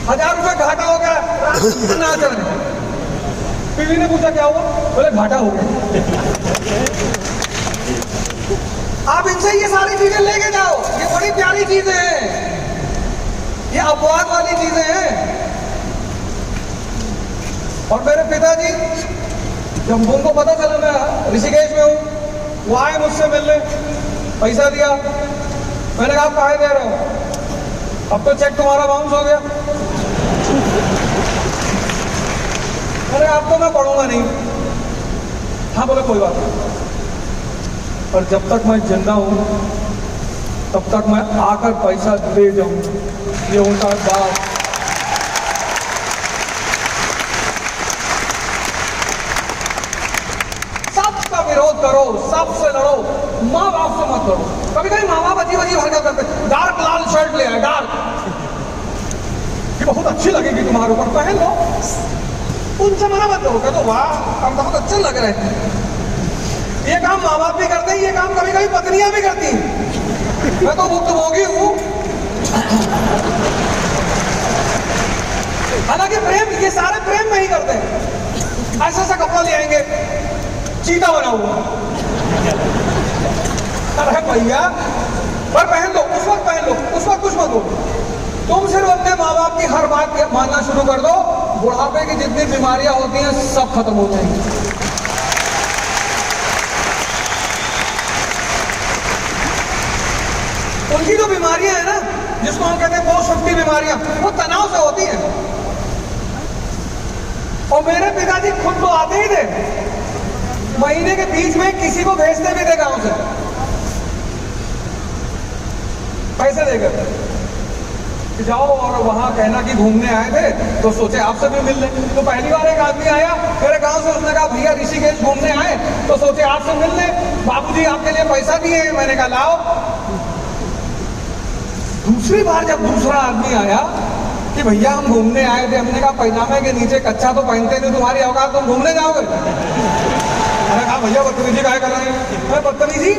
S2: 1000 रुपये घाटा हो गया, नाच रहे। पीवी ने पूछा क्या हुआ? बोले घाटा हो गया। आप इनसे ये सारी चीजें लेके जाओ, ये बड़ी प्यारी चीजें हैं, ये अपवाद वाली चीजें हैं। और मेरे पिताजी, जब उनको पता चला मैं ऋषिकेश में हूँ, वो आए मुझसे मिलने, पैसा दिया। मैंने कहा आप काहे दे रहे हो? अब तो चेक तुम्हारा बाउंस हो गया। अरे आपको मैं पढ़ूंगा नहीं। हाँ बोले कोई बात नहीं, और जब तक मैं जिंदा हूं तब तक मैं आकर पैसा दे जाऊं, ये उनका बात। सबका विरोध करो, सबसे लड़ो, माँ बाप से मत लड़ो। कभी कभी माँ बाप अजीब अजीब हरकत करते, डार्क लाल शर्ट ले आए, डार्क, ये बहुत अच्छी लगेगी तुम्हारे ऊपर, पहन लो। उनसे मना मत करो, कहते वाह हम बहुत अच्छे लग रहे हैं। ये काम माँ बाप भी करते हैं, ये काम कभी कभी पत्नियां भी करती हैं। मैं तो भुक्तभोगी हूं। हालांकि प्रेम, ये सारे प्रेम में ही करते हैं। ऐसा ऐसा कपड़ा ले आएंगे, चीता बना हुआ, अरे भैया पर पहन लो, उस वक्त पहन लो, उस वक्त कुछ मत बोलो। तुम सिर्फ अपने माँ बाप की हर बात मानना शुरू कर दो, बुढ़ापे की जितनी बीमारियां होती हैं सब खत्म हो जाएंगी। उनकी जो बीमारियां हैं ना, जिसको हम कहते हैं पोस्ट 50 बीमारियां, वो तनाव से होती हैं। और मेरे पिताजी खुद तो आते ही थे, महीने के बीच में किसी को भेजते भी थे गांव से। कैसे देकर कि जाओ और वहाँ कहना कि घूमने आए थे तो सोचे आपसे भी मिल लें। तो पहली बार एक आदमी आया मेरे गांव से, उसने कहा भैया ऋषिकेश घूमने आए तो सोचे आपसे मिल लें, बाबूजी आपके लिए पैसा दिए। मैंने कहा लाओ। दूसरी बार जब दूसरा आदमी आया कि भैया हम घूमने आए थे, हमने कहा पैजामे के नीचे कच्चा तो पहनते नहीं, तुम्हारी औकात, तुम घूमने जाओगे? मैंने कहा भैया बदतमीजी काहे कर रहे हैं? मैं बदतमीजी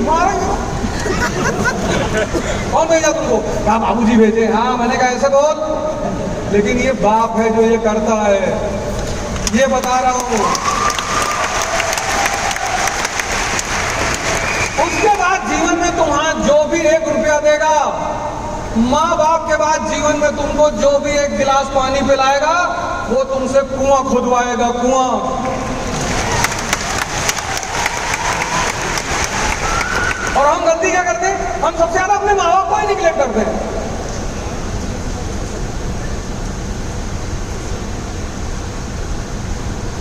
S2: मारेंगे। कौन भेजा तुमको? कहा बाबूजी भेजे। हाँ। मैंने कहा ऐसे बोल, लेकिन ये बाप है जो ये करता है, ये बता रहा हूं। उसके बाद जीवन में तुम्हारा जो भी 1 रुपया देगा, माँ बाप के बाद जीवन में तुमको जो भी 1 गिलास पानी पिलाएगा वो तुमसे कुआं खुदवाएगा, कुआं। और हम गलती क्या करते हैं? हम सबसे ज्यादा अपने माँ बाप को ही निगलेक्ट करते हैं।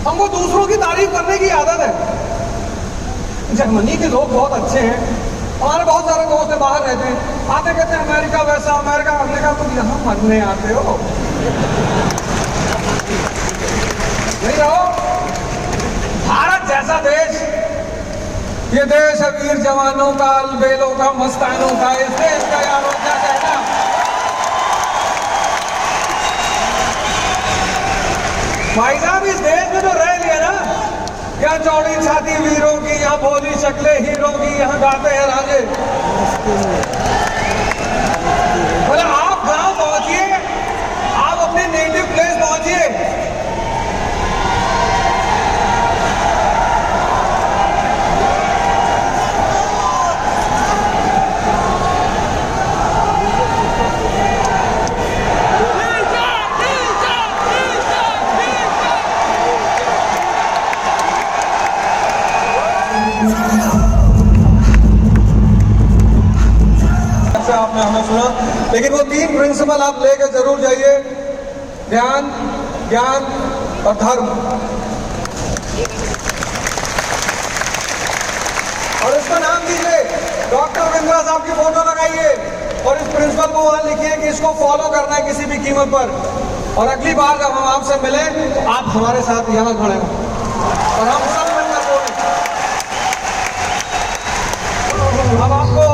S2: हमको दूसरों की तारीफ करने की आदत है। जर्मनी के लोग बहुत अच्छे हैं, हमारे बहुत सारे दोस्त बाहर रहते हैं, आते कहते हैं अमेरिका वैसा, अमेरिका। हमने कहा तुम यहाँ मरने आते हो, नहीं रहो। भारत जैसा देश, ये देश है वीर जवानों का, अलबेलों का, मस्तानों का। इस देश का यारों क्या कहना। भाई साहब इस देश में जो रह लिया ना, यहाँ चौड़ी छाती वीरों की, यहाँ भोली शक्लें हीरों की, यहाँ गाते हैं राजे। बोले आप गांव पहुंचिए, आप अपने नेटिव प्लेस पहुंचिए। आपने हमें सुना, लेकिन वो 3 प्रिंसिपल आप लेके जरूर जाइए, ध्यान, ज्ञान और धर्म। और इसका नाम दीजिए, डॉक्टर बिंद्रा साहब की फोटो लगाइए और इस प्रिंसिपल को वहां लिखिए कि इसको फॉलो करना है किसी भी कीमत पर। और अगली बार जब हम आपसे मिले तो आप हमारे साथ यहाँ खड़े हों और हम सब मिलकर बोलें। अब आपको